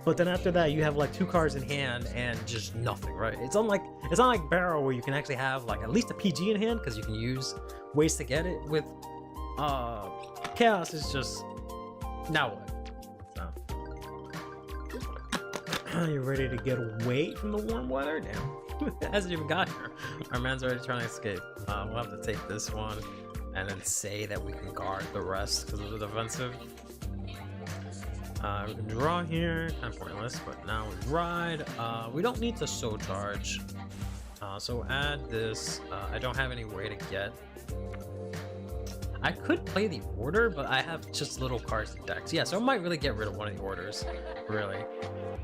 but then after that you have like 2 cards in hand and just nothing, right? It's not like Barrow where you can actually have like at least a PG in hand because you can use ways to get it. With chaos is just now what? So you ready to get away from the warm weather? Damn. It hasn't even got here. Our man's already trying to escape. We'll have to take this one and then say that we can guard the rest because of the defensive. We can draw here, kind of pointless, but now we ride. We don't need to soul charge, so add this. I don't have any way to get. I could play the order, but I have just little cards in decks. Yeah, so I might really get rid of one of the orders, really.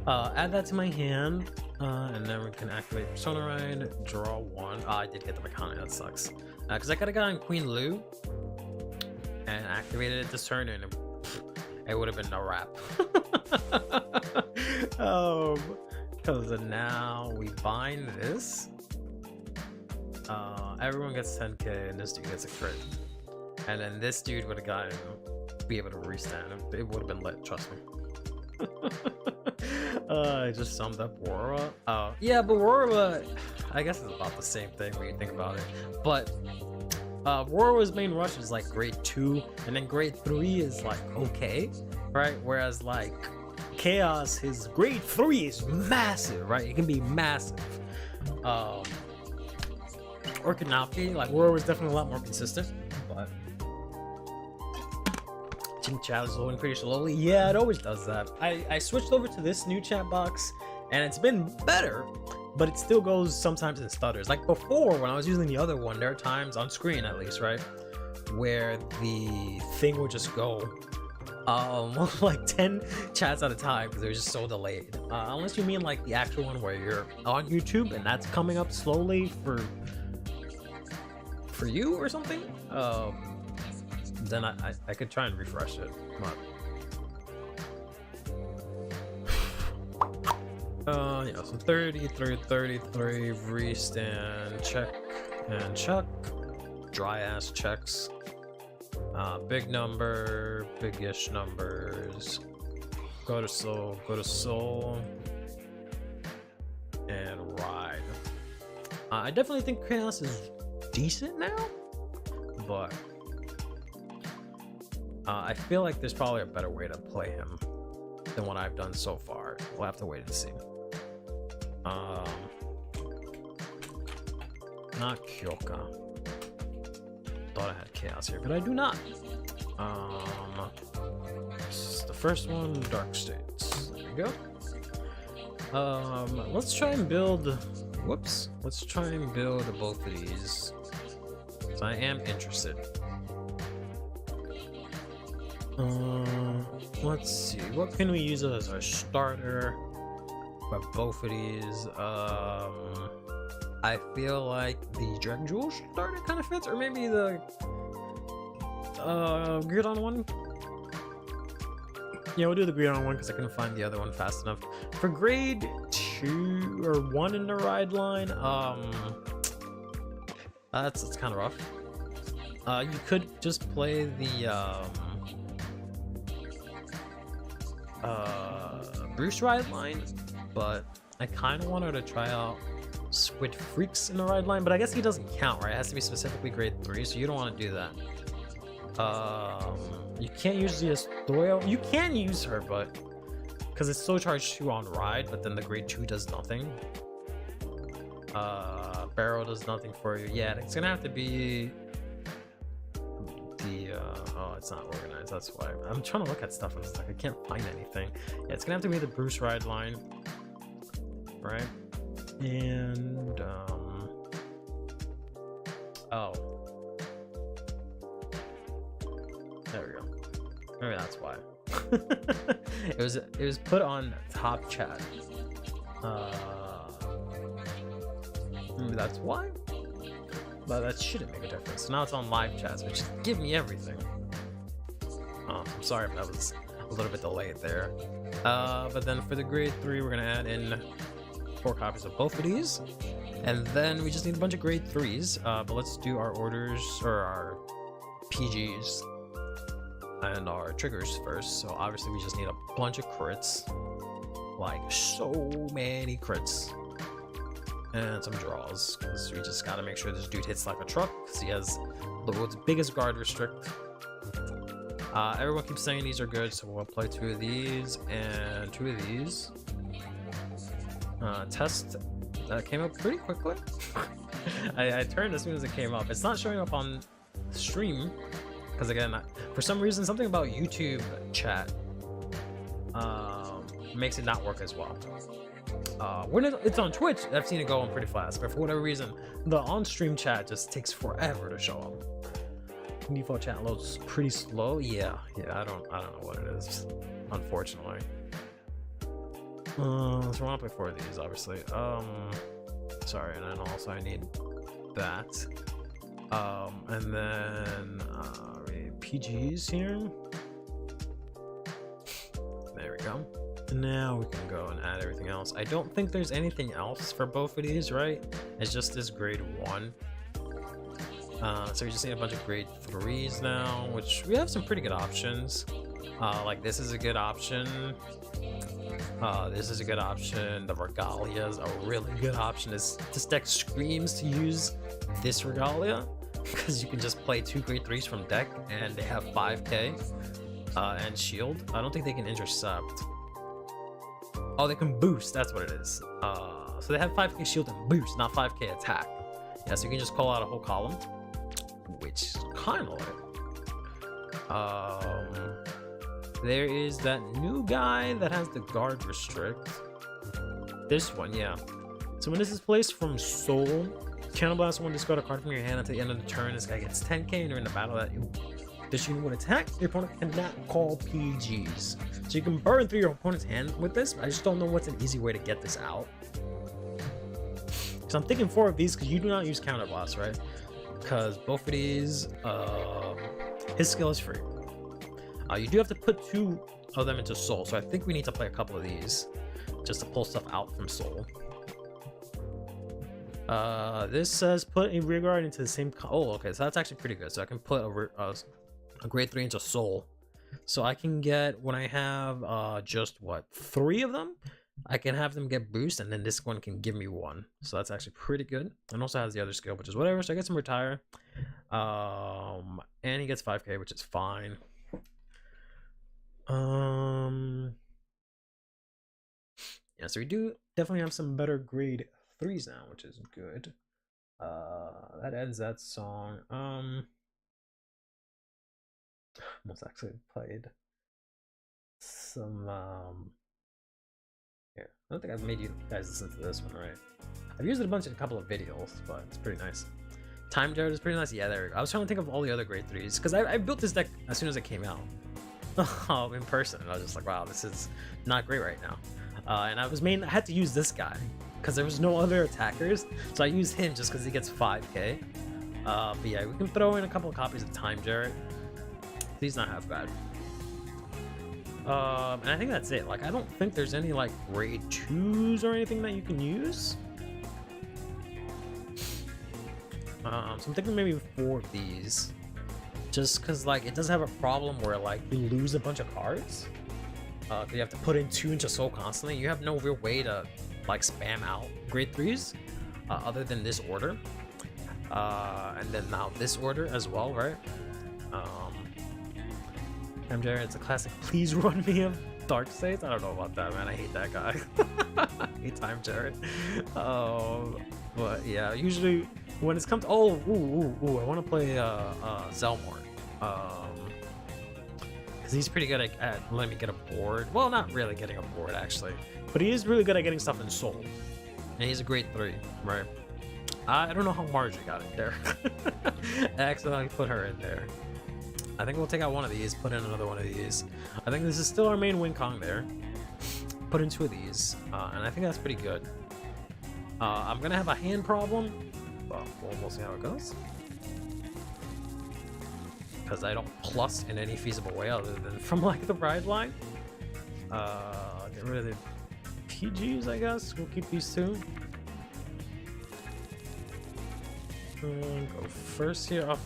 Add that to my hand, and then we can activate Persona Ride, draw 1. I did get the Makani, that sucks. Because I could have gotten Queen Lu and activated it this turn, and it would have been a wrap. Because now we bind this. Everyone gets 10k, and this dude gets a crit. And then this dude would have gotten, be able to restand. It would have been lit, trust me. I just summed up Aurora. Yeah, but Aurora, I guess it's about the same thing when you think about it. But Aurora's main rush is like grade 2, and then grade 3 is like okay, right? Whereas like Chaos, his grade 3 is massive, right? It can be massive. Or could not be. Like Aurora's definitely a lot more consistent, but chat is loading pretty slowly. Yeah, it always does that. I switched over to this new chat box and it's been better, but it still goes sometimes in stutters. Like before, when I was using the other one, there are times on screen at least, right, where the thing would just go like 10 chats at a time because they're just so delayed. Unless you mean like the actual one where you're on YouTube and that's coming up slowly for you or something. Then I could try and refresh it. Yeah, so 33, 33, restand, check, and chuck. Dry ass checks. Big number, big-ish numbers. Go to soul, and ride. I definitely think Chaos is decent now, but I feel like there's probably a better way to play him than what I've done so far. We'll have to wait and see. Not Kyoka. Thought I had Chaos here, but I do not. This is the first one, Dark States. There we go. Let's try and build. Whoops. Let's try and build both of these. So I am interested. Let's see, what can we use as our starter? But both of these, I feel like the Dragon Jewel starter kind of fits, or maybe the Grid on one. Yeah, we'll do the Grid on one because I couldn't find the other one fast enough. For grade 2 or 1 in the ride line, that's kind of rough. You could just play the Bruce ride line, but I kind of wanted to try out Squid Freaks in the ride line, but I guess he doesn't count, right? It has to be specifically grade 3, so you don't want to do that. You can't use the Astoria. You can use her, but because it's so charged 2 on ride, but then the grade 2 does nothing. Barrel does nothing for you. Yeah, it's gonna have to be the oh, it's not organized, that's why I'm trying to look at stuff and it's like I can't find anything. Yeah, it's gonna have to be the Bruce ride line, right? And oh, there we go. Maybe that's why. it was put on top chat. Maybe that's why, but that shouldn't make a difference. So now it's on live chats, which give me everything. I'm sorry if that was a little bit delayed there. But then for the grade 3, we're gonna add in 4 copies of both of these, and then we just need a bunch of grade 3s. But let's do our orders, or our PGs and our triggers first. So obviously we just need a bunch of crits, like so many crits, and some draws, because we just gotta make sure this dude hits like a truck, because he has the world's biggest guard restrict. Everyone keeps saying these are good, so we'll play 2 of these and 2 of these. Test that came up pretty quickly. I turned as soon as it came up. It's not showing up on stream because, again, for some reason, something about YouTube chat makes it not work as well. When it's on Twitch, I've seen it go on pretty fast, but for whatever reason, the on-stream chat just takes forever to show up. Default chat loads pretty slow. Yeah, I don't know what it is, unfortunately. So we're gonna play 4 of these, obviously. Sorry, and then also I need that. And then PGs here. There we go. Now we can go and add everything else. I don't think there's anything else for both of these, right? It's just this grade 1. So we just need a bunch of grade 3s now, which we have some pretty good options. Like this is a good option. This is a good option. The Regalia is a really good option. This deck screams to use this Regalia, because you can just play 2 grade 3s from deck and they have 5k and shield. I don't think they can intercept. Oh, they can boost, that's what it is. So they have 5k shield and boost, not 5k attack. Yeah, so you can just call out a whole column, which is kind of like there is that new guy that has the guard restrict. This one, yeah. So when this is placed from Soul, Channel Blast 1, discard a card from your hand until the end of the turn. This guy gets 10k, and during the battle that this unit would attack, your opponent cannot call PGs. So you can burn through your opponent's hand with this. I just don't know what's an easy way to get this out. So I'm thinking 4 of these, because you do not use Counter Blast, right? Because both of these, his skill is free. You do have to put 2 of them into Soul, so I think we need to play a couple of these just to pull stuff out from Soul. This says put a rear guard into the same. Oh, okay, so that's actually pretty good. So I can put a grade 3 into Soul. So I can get, when I have just what, 3 of them, I can have them get boost, and then this one can give me 1. So that's actually pretty good. And also has the other skill, which is whatever. So I get some retire. And he gets 5k, which is fine. Yeah, so we do definitely have some better grade 3s now, which is good. That ends that song. Almost actually played some here. I don't think I've made you guys listen to this one, right? I've used it a couple of videos, but it's pretty nice. Time Jared is pretty nice. Yeah, there we go. I was trying to think of all the other grade 3s, because I built this deck as soon as it came out in person, and I was just like, wow, this is not great right now. And I had to use this guy because there was no other attackers, so I used him just because he gets 5k. But yeah, we can throw in a couple of copies of Time Jarrett. He's not half bad. And I think that's it. Like, I don't think there's any like grade 2s or anything that you can use. So I'm thinking maybe 4 of these, just because like it does have a problem where like you lose a bunch of cards. You have to put in 2 into soul constantly. You have no real way to like spam out grade 3s other than this order, and then now this order as well, right? Time Jarrett, it's a classic. Please run me of Dark States. I don't know about that, man. I hate that guy. I hate Time Jarrett. But yeah, usually when it's come to I want to play Zelmort. Because he's pretty good at letting me get a board. Well, not really getting a board actually, but he is really good at getting stuff in soul. And he's a grade 3, right? I don't know how Marjorie got it there. I accidentally put her in there. I think we'll take out one of these, put in another one of these. I think this is still our main Wing Kong there. Put in 2 of these, and I think that's pretty good. I'm gonna have a hand problem, but we'll see how it goes. Because I don't plus in any feasible way other than from like the ride line. Get rid of the PGs, I guess. We'll keep these 2. Go first here. Oh,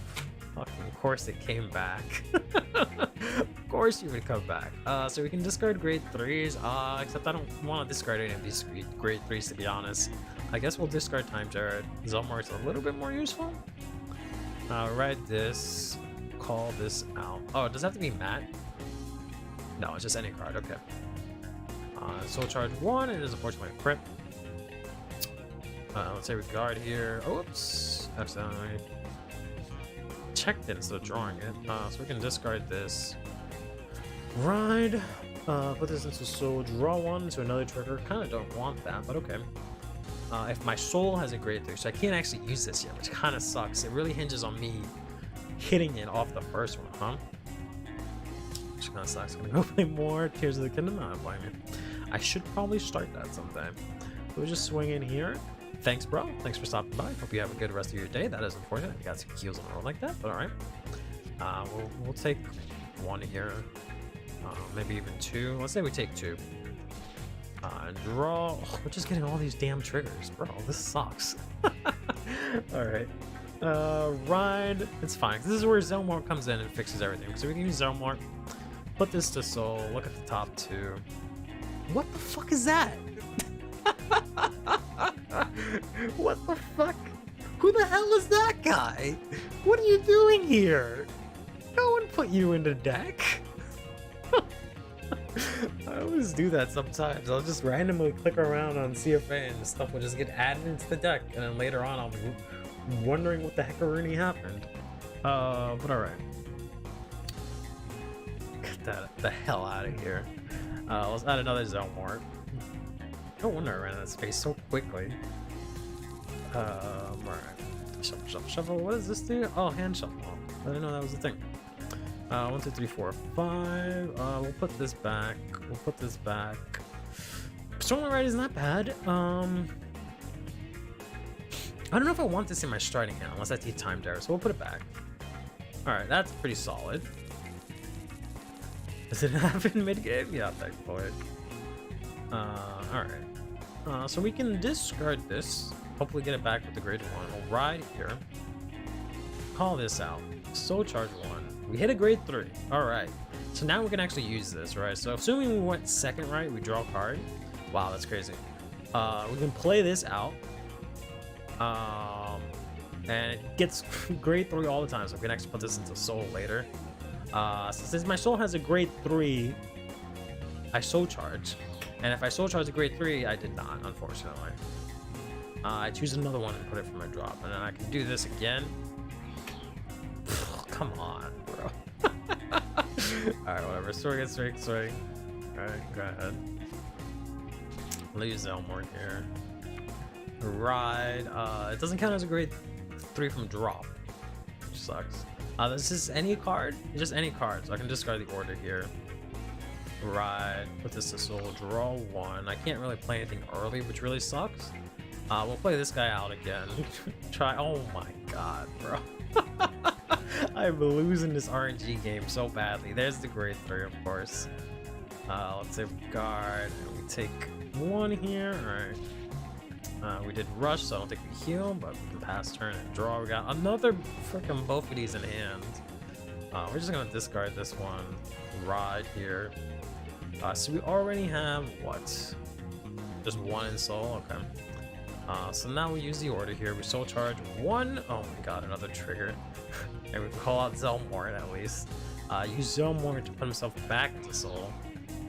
fucking of course it came back. Of course you would come back. So we can discard grade 3s, except I don't want to discard any of these grade 3s to be honest. I guess we'll discard Time Jarrett. Zelmort's a little bit more useful. Ride this. Call this out. Oh, does it have to be matte? No, it's just any card. Okay. Soul Charge 1. It is unfortunately a crit. Let's say we guard here. Oh, oops. Accidentally checked it instead of drawing it. So we can discard this. Ride. Put this into soul. Draw 1 to another trigger. Kind of don't want that, but okay. If my soul has a grade 3, so I can't actually use this yet, which kind of sucks. It really hinges on me hitting it off the first one, huh? Which kind of sucks. I'm gonna go play more Tears of the Kingdom. I don't blame you. I should probably start that sometime. We'll just swing in here. Thanks, bro. Thanks for stopping by. Hope you have a good rest of your day. That is unfortunate. You got some heals on the road like that, but all right. We'll take 1 here. Maybe even 2. Let's say we take 2. Draw. Oh, we're just getting all these damn triggers, bro. This sucks. All right. Ride. It's fine. This is where Zelmort comes in and fixes everything. So we can use Zelmort. Put this to soul. Look at the top 2. What the fuck is that? What the fuck? Who the hell is that guy? What are you doing here? No one put you in the deck. I always do that sometimes. I'll just randomly click around on CFA and stuff will just get added into the deck, and then later on I'll be wondering what the heckaroonie happened. But alright. Get the hell out of here. Let's add another Zelmort. No wonder I ran out of space so quickly. Alright. Shuffle, shuffle, shuffle. What does this do? Oh, hand shuffle. I didn't know that was a thing. 1, 2, 3, 4, 5. We'll put this back. We'll put this back. Stormlight Ride isn't that bad. I don't know if I want this in my starting hand unless I take Time Jarrett, so we'll put it back. Alright, that's pretty solid. Does it happen mid-game? Yeah, thankfully. Alright. So we can discard this. Hopefully get it back with the grade 1. We'll ride here. Call this out. Soul Charge 1. We hit a grade 3. Alright. So now we can actually use this, right? So assuming we went second right, we draw a card. Wow, that's crazy. We can play this out. And it gets grade 3 all the time, so we can actually put this into soul later. So since my soul has a grade 3, I soul charge. And if I soul charge a grade 3, I did not, unfortunately. I choose another one and put it for my drop. And then I can do this again. Come on, bro. Alright, whatever. Swing, swing, swing. Alright, go ahead. Leave Zelmort here. Ride. It doesn't count as a grade 3 from drop, which sucks. This is any card? Just any card, so I can discard the order here. Right, put this to soul, draw 1. I can't really play anything early, which really sucks. We'll play this guy out again. Try. Oh my god, bro. I'm losing this RNG game so badly. There's the grade 3, of course. Let's say guard. And we take 1 here. Alright. We did rush, so I don't think we heal, but we can pass turn and draw. We got another freaking both of these in hand. We're just gonna discard this one. Ride here. So we already have what? Just 1 in soul. Okay. So now we use the order here. We soul charge 1. Oh my god, another trigger. And we call out Zelmort at least. Use Zelmort to put himself back into soul.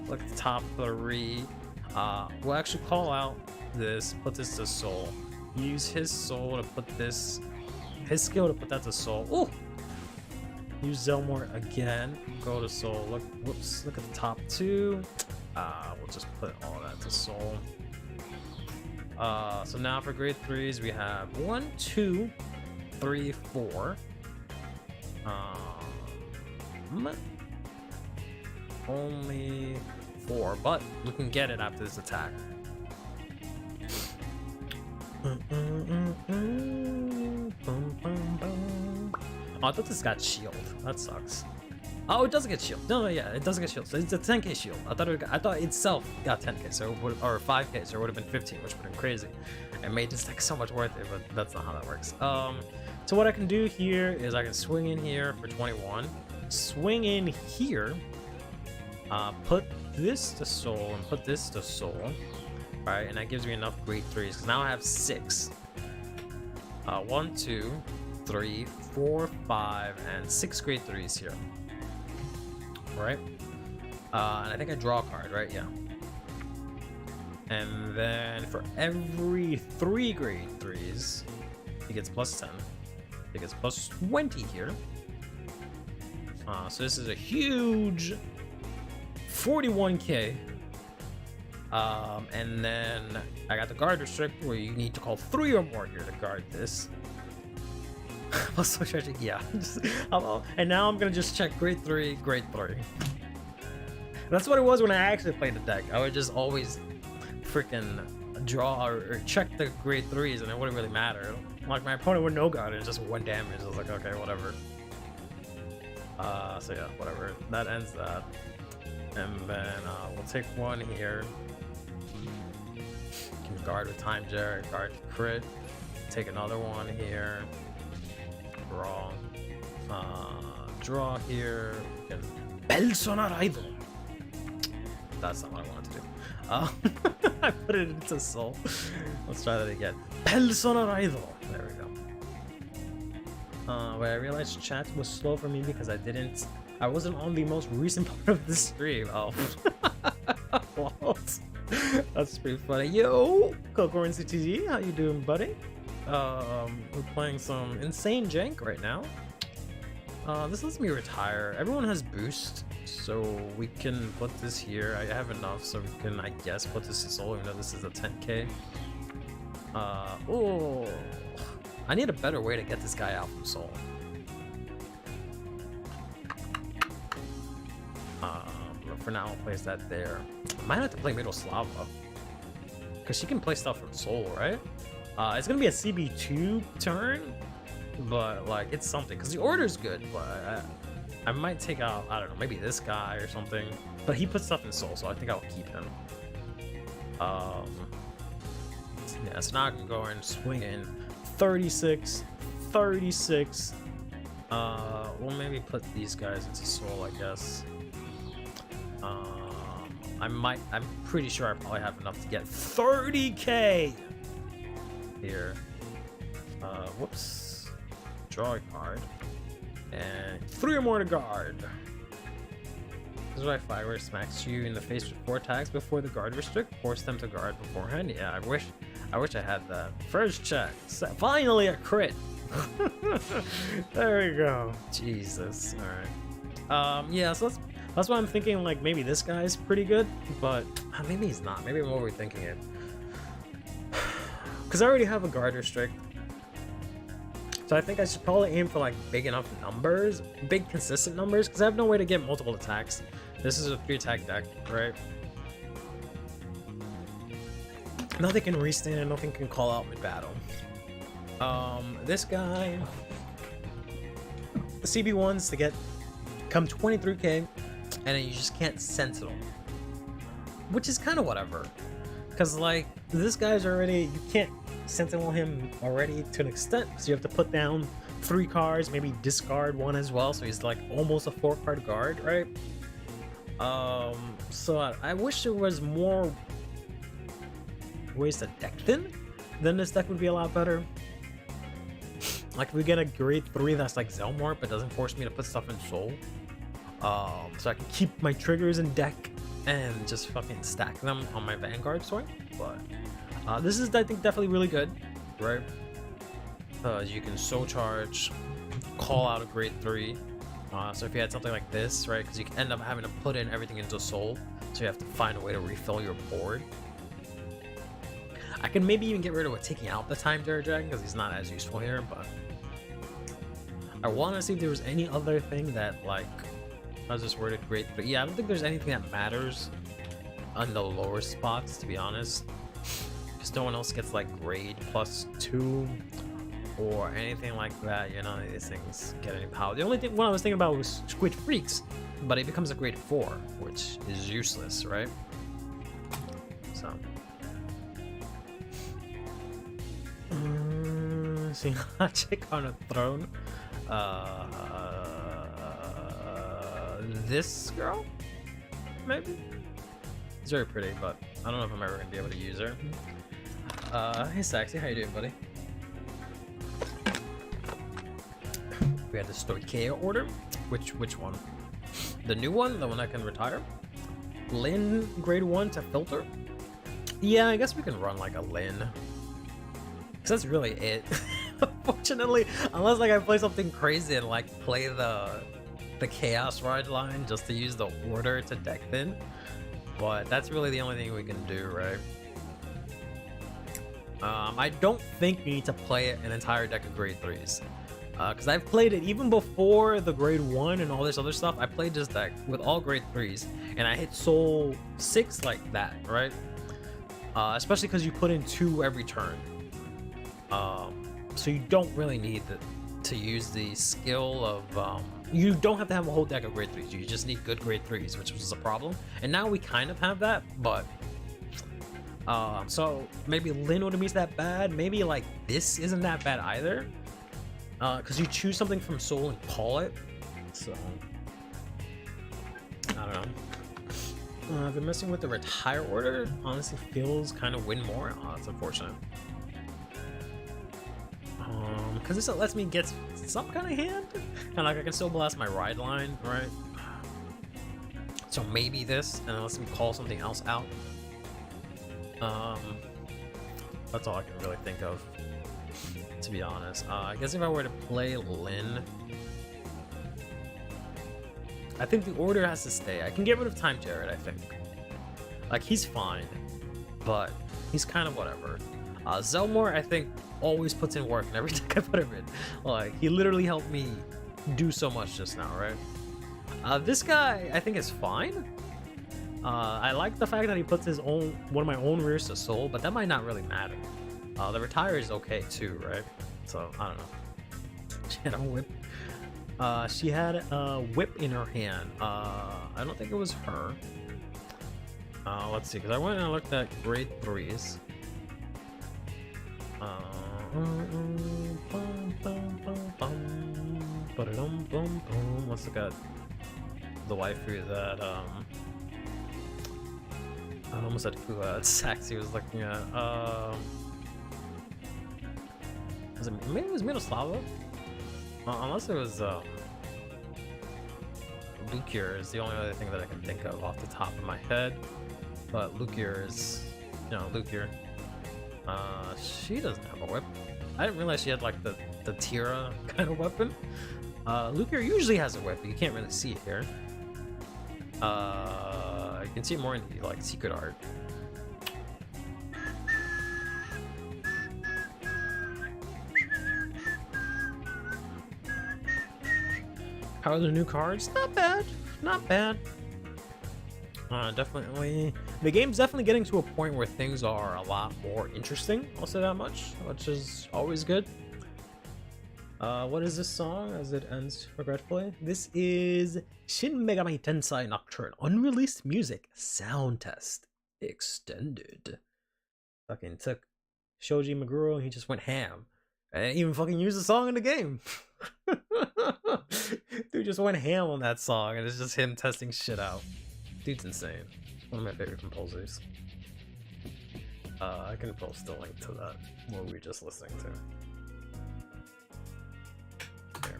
Look at the top 3. We'll actually call out this, put this to soul. Use his soul to put this, his skill to put that to soul. Ooh! Use Zelmort again. Go to soul. Look, whoops! Look at the top 2. We'll just put all that to soul. So now for grade 3s we have 1, 2, 3, 4. Only 4, but we can get it after this attack. Oh, I thought this got shield. That sucks. Oh, it doesn't get shield. No, yeah, it doesn't get shield. So it's a 10k shield. I thought itself got 10k, so it would, or 5k, so it would have been 15, which would have been crazy. It made this deck so much worth it, but that's not how that works. So what I can do here is I can swing in here for 21. Swing in here. Put this to soul and put this to soul. Alright, and that gives me enough grade 3s, because now I have 6. 1, 2, 3, 4, 5, and 6 grade 3s here. Alright. And I think I draw a card, right? Yeah. And then for every 3 grade 3s, he gets plus 10. He gets plus 20 here. So this is a huge 41k. And then I got the guard restrict where you need to call 3 or more here to guard this. Also checking, yeah. And now I'm gonna just check grade 3, grade 3. That's what it was when I actually played the deck. I would just always freaking draw or check the grade 3s, and it wouldn't really matter. Like my opponent would no guard, and just 1 damage. I was like, okay, whatever. So yeah, whatever. That ends that. And then we'll take 1 here. Can guard with Time Jarrett, guard crit. Take another 1 here. Draw. Draw here. We can Belsonar Idol. That's not what I wanted to do. I put it into soul. Let's try that again. Belsonar Idol. There we go. But I realized chat was slow for me because I wasn't on the most recent part of the stream. Oh. That's pretty funny. Yo, Coco and CTG, how you doing, buddy? We're playing some insane jank right now. This lets me retire. Everyone has boost, so we can put this here. I have enough, so we can, I guess, put this in soul, even though this is a 10k. Oh, I need a better way to get this guy out from soul. But for now, I'll place that there. I might have to play Miroslava, because she can play stuff from soul, right? It's gonna be a CB2 turn, but like it's something, because the order's good, but I might take out, I don't know, maybe this guy or something, but he puts stuff in soul, so I think I'll keep him. Yeah, so now I can go and swing in 36. We'll maybe put these guys into soul, I guess. I'm pretty sure I probably have enough to get 30k here. Whoops. Draw a card. And 3 or more to guard. This is why Fire smacks you in the face with 4 attacks before the guard restrict. Force them to guard beforehand. Yeah, I wish I had that. First check. Finally a crit. There we go. Jesus. Alright. Yeah, so that's why I'm thinking, like, maybe this guy's pretty good, but maybe he's not. Maybe I'm overthinking it. Because I already have a guard restrict. So I think I should probably aim for, like, big enough numbers, big consistent numbers, because I have no way to get multiple attacks This is a 3-attack deck, right? Nothing can restand, nothing can call out mid-battle. This guy, the CB1s to come 23k, and then you just can't Sentinel, which is kind of whatever, because like this guy's already, you can't Sentinel him already to an extent, so you have to put down 3 cards, maybe discard 1 as well, so he's like almost a 4-card guard, right? So I wish there was more ways to deck thin, then this deck would be a lot better. Like if we get a grade 3 that's like Zelmort but doesn't force me to put stuff in Soul, so I can keep my triggers in deck and just fucking stack them on my Vanguard swing. But this is, I think, definitely really good, right? You can Soul Charge, call out a grade 3. So if you had something like this, right, because you can end up having to put in everything into Soul, so you have to find a way to refill your board. I can maybe even get rid of taking out the Time Terror Dragon because he's not as useful here, but I want to see if there was any other thing that, like, I was just worded grade 3. Yeah, I don't think there's anything that matters on the lower spots, to be honest, because no one else gets like grade +2 or anything like that. You know, these things get any power. The only thing one I was thinking about was Squid Freaks, but it becomes a grade 4, which is useless, right? So seeing Logic on a throne. This girl, maybe. It's very pretty, but I don't know if I'm ever gonna be able to use her. Hey Saxy, how you doing, buddy? We had the Stoicheia order. Which one? The new one, the one that can retire. Lin grade 1 to filter. Yeah, I guess we can run like a Lin, because that's really it. Unfortunately, unless like I play something crazy and like play the Chaos Ride line just to use the order to deck thin, but that's really the only thing we can do, right? I don't think we need to play an entire deck of grade 3s, because I've played it even before the grade 1 and all this other stuff. I played this deck with all grade 3s and I hit Soul 6 like that, right? Especially because you put in 2 every turn. So you don't really need to use the skill of, you don't have to have a whole deck of grade 3s, you just need good grade 3s, which was a problem. And now we kind of have that, but, so maybe Lin wouldn't be that bad, maybe like this isn't that bad either, because you choose something from Soul and call it, so, I don't know. I've been messing with the retire order, honestly feels kind of win more. Oh, that's unfortunate. Because this lets me get some kind of hand, and like I can still blast my ride line, right? So maybe this, and it lets me call something else out. That's all I can really think of, to be honest. I guess if I were to play Lin, I think the order has to stay. I can get rid of Time Jared, I think. Like, he's fine, but he's kind of whatever. Zelmort, I think, always puts in work in every deck I put him in. Like, he literally helped me do so much just now, right? This guy, I think, is fine. I like the fact that he puts his own, one of my own rears to Soul, but that might not really matter. The retire is okay too, right? So, I don't know. She had a whip. She had a whip in her hand. I don't think it was her. Let's see, because I went and looked at grade 3s. Let's look at the waifu that I almost said Saxy was looking at. Was it, maybe it was Miroslava? Unless it was Lukier is the only other thing that I can think of off the top of my head. But Lukier is, you know, Lukier. She doesn't have a whip. I didn't realize she had like the Tira kind of weapon. Lukier usually has a whip, but you can't really see it here. You can see it more in the like secret art. How are the new cards? Not bad. Not bad. Definitely. The game's definitely getting to a point where things are a lot more interesting, I'll say that much, which is always good. What is this song as it ends regretfully? This is Shin Megami Tensei Nocturne Unreleased Music Sound Test Extended. Fucking took Shoji Meguro and he just went ham. And even fucking used the song in the game. Dude just went ham on that song and it's just him testing shit out. Dude's insane. One of my favorite composers. I can post the link to that, what we were just listening to. Here.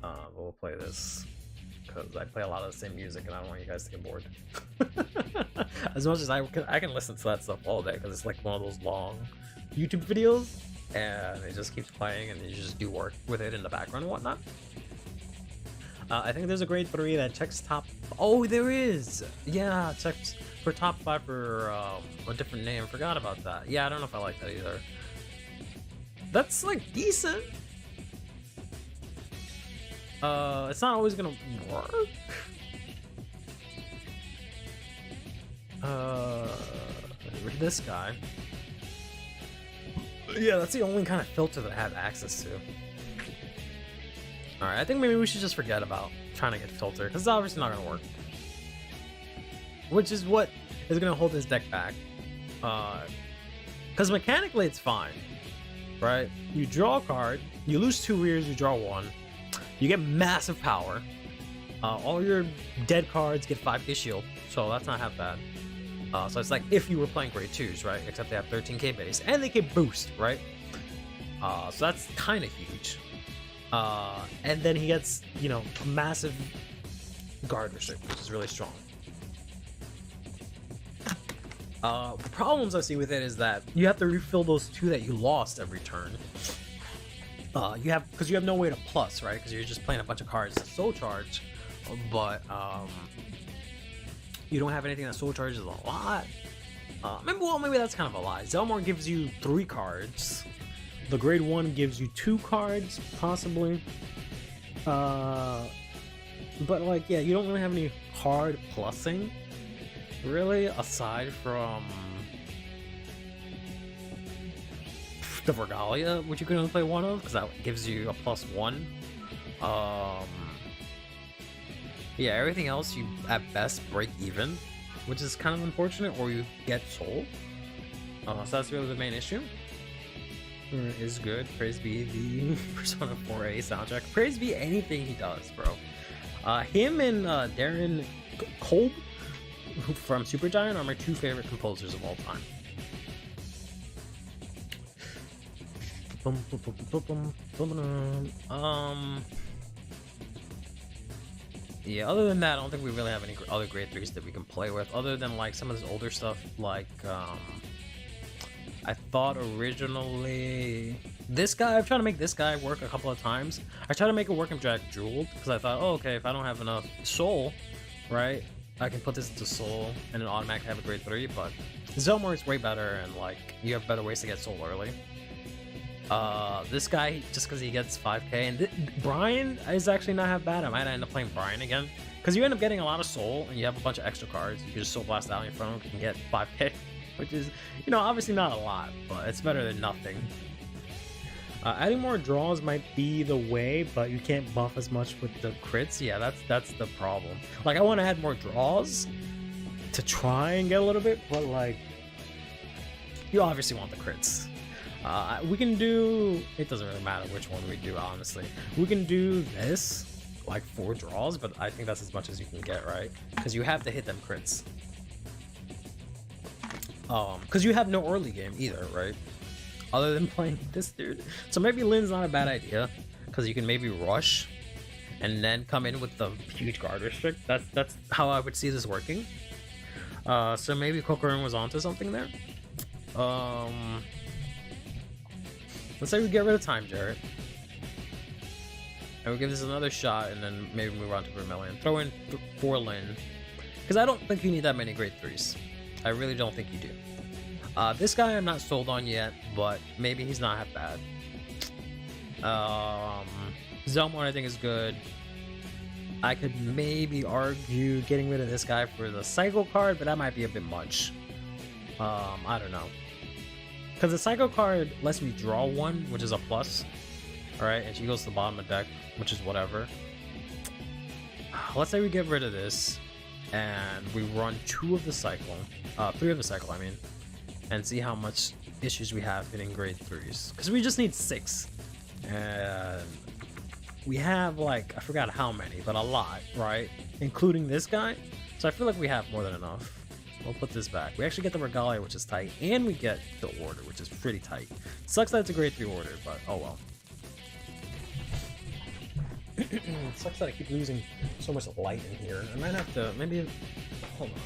But we'll play this, because I play a lot of the same music and I don't want you guys to get bored. As much as I can listen to that stuff all day, because it's like one of those long YouTube videos, and it just keeps playing and you just do work with it in the background and whatnot. I think there's a grade 3 that checks top. Oh, there is. Yeah, checks for top 5 for a different name. Forgot about that. Yeah, I don't know if I like that either. That's like decent. It's not always gonna work. Read this guy. Yeah, that's the only kind of filter that I have access to. Alright, I think maybe we should just forget about trying to get filter, because it's obviously not going to work. Which is what is going to hold this deck back. Because mechanically it's fine, right? You draw a card, you lose 2 rears, you draw 1. You get massive power. All your dead cards get 5k shield, so that's not half bad. So it's like if you were playing grade 2s, right? Except they have 13k base, and they get boost, right? So that's kind of huge. And then he gets, you know, a massive guard restrict, which is really strong. The problems I see with it is that you have to refill those 2 that you lost every turn. Because you have no way to plus, right? Because you're just playing a bunch of cards to soul charge, but you don't have anything that soul charges a lot. Maybe that's kind of a lie. Zelmor gives you 3 cards. The grade 1 gives you 2 cards, possibly. But like, yeah, you don't really have any hard plussing, really, aside from the Regalia, which you can only play 1 of, because that gives you a +1. Yeah, everything else you at best break even, which is kind of unfortunate, or you get sold. So that's really the main issue. Is good. Praise be the Persona 4A soundtrack. Praise be anything he does, bro. Him and Darren Kolb from Supergiant are my 2 favorite composers of all time. Yeah, other than that, I don't think we really have any other grade 3s that we can play with, other than like some of this older stuff, like I thought originally this guy, I've tried to make this guy work a couple of times. I tried to make it work in Drag Jeweled, because I thought, oh, okay, if I don't have enough soul, right, I can put this into soul and then automatically have a grade 3, but Zelmor is way better, and like, you have better ways to get soul early. This guy, just because he gets 5k, and Brian is actually not half bad. I might end up playing Brian again, because you end up getting a lot of soul, and you have a bunch of extra cards. You can just soul blast out in front of him, you can get 5k. Which is, you know, obviously not a lot, but it's better than nothing. Adding more draws might be the way, but you can't buff as much with the crits. Yeah, that's the problem. Like, I want to add more draws to try and get a little bit, but like, you obviously want the crits. We can do, it doesn't really matter which one we do, honestly. We can do this, like 4 draws, but I think that's as much as you can get, right? Because you have to hit them crits. Because you have no early game either, right? Other than playing this dude. So maybe Lin's not a bad idea, because you can maybe rush and then come in with the huge guard restrict. That's how I would see this working. So maybe Kokorin was onto something there. Let's say we get rid of Time Jarrett. And we'll give this another shot, and then maybe move on to Vermilion. Throw in 4 Lin. Because I don't think you need that many grade 3s. I really don't think you do. This guy I'm not sold on yet, but maybe he's not half bad. Zelmor I think is good. I could maybe argue getting rid of this guy for the cycle card, but that might be a bit much. I don't know. Because the cycle card lets me draw one, which is a plus. Alright, and she goes to the bottom of the deck, which is whatever. Let's say we get rid of this, and we run 2 of the cycle, 3 of the cycle, I mean, and see how much issues we have hitting grade 3s. Because we just need 6. And we have, like, I forgot how many, but a lot, right? Including this guy. So I feel like we have more than enough. We'll put this back. We actually get the Regalia, which is tight, and we get the order, which is pretty tight. Sucks that it's a grade 3 order, but oh well. Sucks that I keep losing so much light in here. I might have to, maybe, hold on.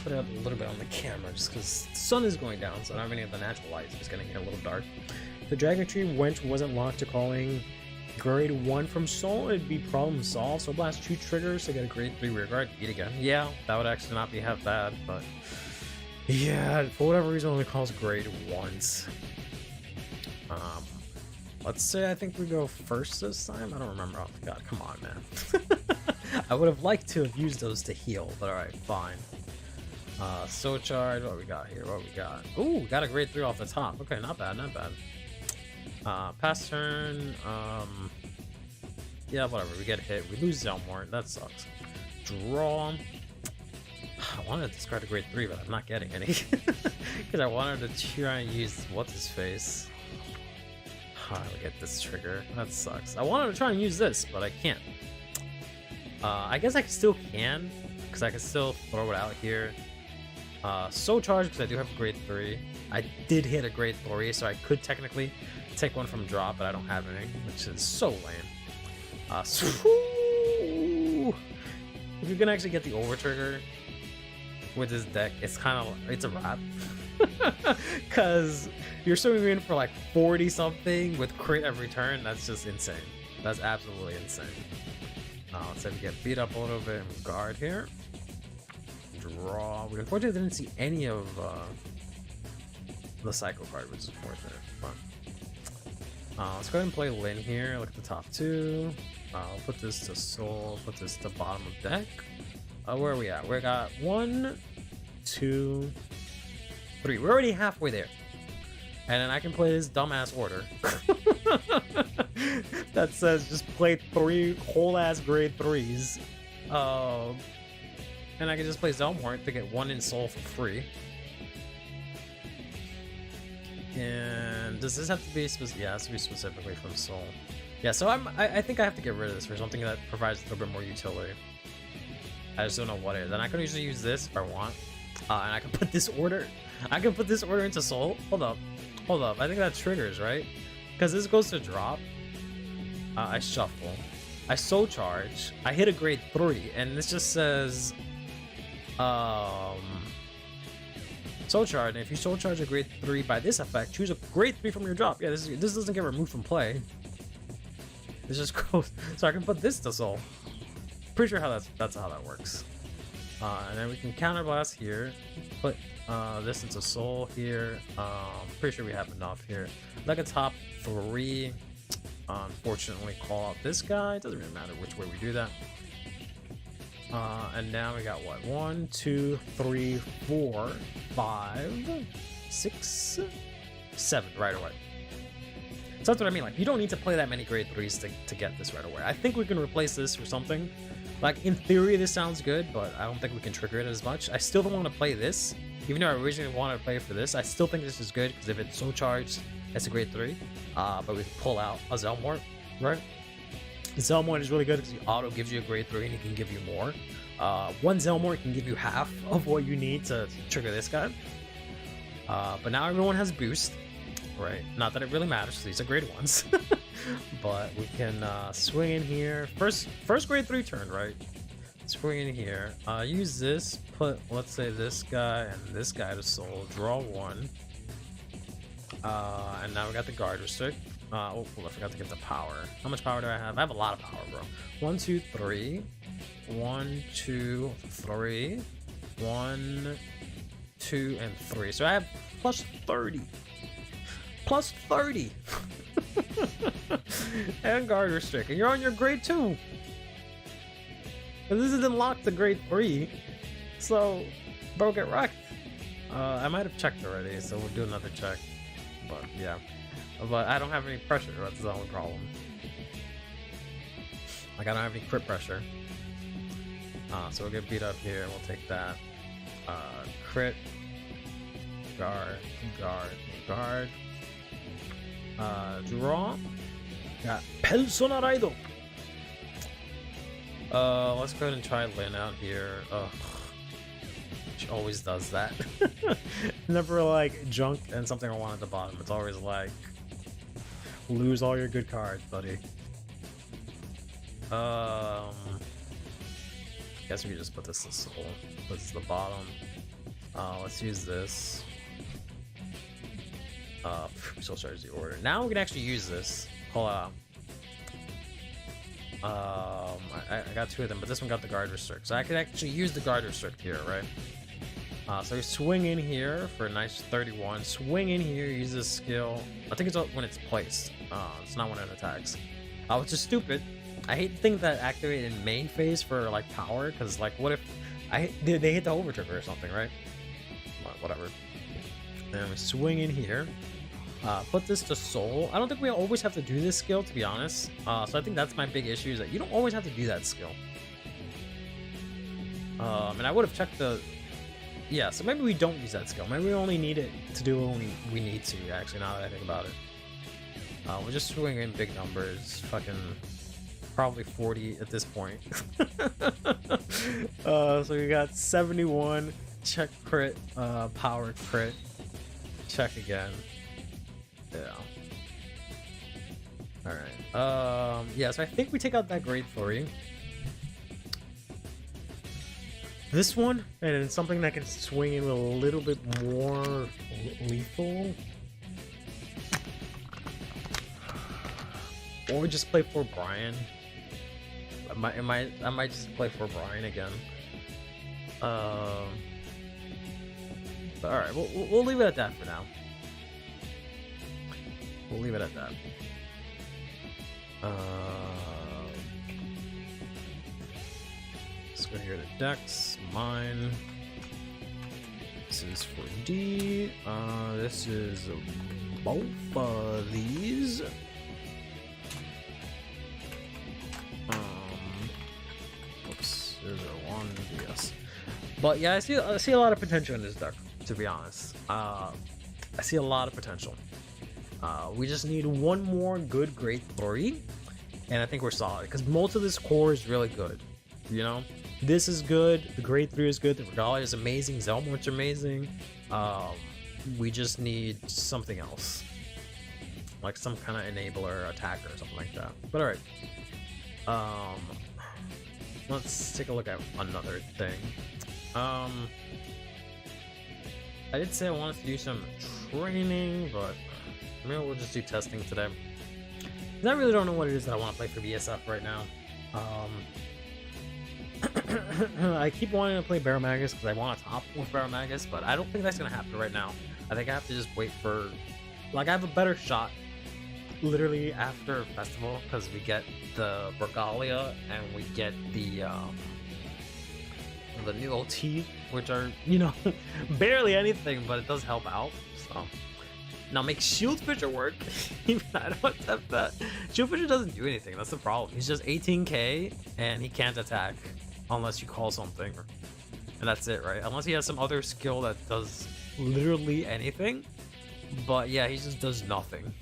Put it up a little bit on the camera just because the sun is going down, so I don't have any of the natural lights. It's getting a little dark. The Dragon Tree Wench wasn't locked to calling grade 1 from Soul. It'd be problem solved. So blast 2 triggers to get a grade 3 rearguard. Eat again. Yeah, that would actually not be half bad, but yeah, for whatever reason, only calls grade 1s. Let's say I think we go first this time. I don't remember. Oh god, come on, man. I would have liked to have used those to heal, but alright, fine. So charge, what we got here? What we got? Ooh, got a grade 3 off the top. Okay, not bad, not bad. Pass turn. Yeah, whatever. We get hit. We lose Zelmort. That sucks. Draw. I wanted to discard a grade 3, but I'm not getting any. Because I wanted to try and use what's his face. I get this trigger. That sucks. I wanted to try and use this, but I can't. I guess I still can, because I can still throw it out here. So charge, because I do have a grade 3. I did hit a grade 3, so I could technically take one from drop, but I don't have any, which is so lame. If you're gonna actually get the over trigger with this deck, it's a wrap. Because you're swimming in for like 40 something with crit every turn. That's just insane. That's absolutely insane. Let's say we get beat up a little bit and guard here. Draw. We unfortunately didn't see any of the cycle card, which is unfortunate. Let's go ahead and play Lin here. Look at the top 2. I'll put this to soul. Put this to bottom of deck. Where are we at? We got 1, 2, 3. We're already halfway there. And then I can play this dumbass order that says just play 3 whole ass grade 3s. And I can just play Zelmort to get 1 in soul for free. And does this have to be specific? Yeah, it has to be specifically from soul. Yeah, so I think I have to get rid of this for something that provides a little bit more utility. I just don't know what it is. And I can usually use this if I want. And I can put this order. I can put this order into soul. Hold up. Hold up. I think that triggers, right? Because this goes to drop. I shuffle. I soul charge. I hit a grade 3. And this just says... soul charge. And if you soul charge a grade 3 by this effect, choose a grade 3 from your drop. Yeah, this doesn't get removed from play. This just goes... So I can put this to soul. Pretty sure that's how that works. And then we can counterblast here. Put this into soul here. Pretty sure we have enough here. Like a top 3. Unfortunately, call out this guy. It doesn't really matter which way we do that. And now we got what? 1, 2, 3, 4, 5, 6, 7 right away. So that's what I mean. Like, you don't need to play that many grade 3s to get this right away. I think we can replace this for something. Like, in theory, this sounds good, but I don't think we can trigger it as much. I still don't want to play this. Even though I originally wanted to play for this, I still think this is good, because if it's so charged, it's a grade 3. But we can pull out a Zelmort, right? Zelmort is really good because he auto gives you a grade 3 and he can give you more. 1 Zelmort can give you half of what you need to trigger this guy. But now everyone has boost, right? Not that it really matters, these are grade 1s. But we can swing in here. First grade 3 turn, right? Swing in here. Use this, put, let's say, this guy and this guy to soul. Draw 1. And now we got the guard restrict. Oh, I forgot to get the power. How much power do I have? I have a lot of power, bro. 1, 2, 3. 1, 2, 3. 1, 2, and 3. So I have plus 30. Plus 30. And guard restrict. And you're on your grade 2. And this is unlocked to grade 3. So, bro, get wrecked. I might have checked already, so we'll do another check. But yeah. But I don't have any pressure. That's the only problem. Like, I don't have any crit pressure. So we'll get beat up here. We'll take that. Crit. Guard. Guard. Guard. Draw. Got Personalido. Let's go ahead and try Lynn out here. Ugh. She always does that. Never like junk and something I want at the bottom. It's always like lose all your good cards, buddy. Guess we can just put this to soul. This is the bottom. Let's use this. Soul starts the order. Now we can actually use this. Hold on. I got 2 of them, but this one got the guard restrict. So I could actually use the guard restrict here, right? So we swing in here for a nice 31. Swing in here, use this skill. I think it's when it's placed. It's not when it attacks. Which is stupid. I hate the things that activate in main phase for like power, because like what if they hit the over trigger or something, right? But whatever. Then we swing in here. Put this to soul. I don't think we always have to do this skill, to be honest. So I think that's my big issue, is that you don't always have to do that skill. And I would have checked the... Yeah, so maybe we don't use that skill. Maybe we only need it to do when we need to, actually, now that I think about it. We'll just swing in big numbers. Fucking probably 40 at this point. So we got 71. Check crit. Power crit. Check again. Yeah. Alright. Yeah, so I think we take out that grade 3. This one, and then something that can swing in with a little bit more lethal. Or just play for Brian. I might just play for Brian again. But alright, we'll leave it at that for now. We'll leave it at that. Let's go here to Dex, mine. This is for D. This is both of these. Oops, there's a 1 DS. But yeah, I see a lot of potential in this deck, to be honest. I see a lot of potential. We just need one more good grade 3, and I think we're solid, because most of this core is really good. You know, this is good, the grade 3 is good, the Regalia is amazing, Zelmort's amazing. We just need something else, like some kind of enabler, attacker, or something like that. But alright, let's take a look at another thing. I did say I wanted to do some training, but maybe we'll just do testing today. I really don't know what it is that I want to play for BSF right now. I keep wanting to play Baramagus because I want to top with Baramagus, but I don't think that's going to happen right now. I think I have to just wait for... Like, I have a better shot literally after Festival, because we get the Regalia and we get the new OT, which are, you know, barely anything, but it does help out, so... Now make Shield Fisher work. I don't accept that. Shield Fisher doesn't do anything. That's the problem. He's just 18k and he can't attack unless you call something, and that's it, right? Unless he has some other skill that does literally anything. But yeah, he just does nothing.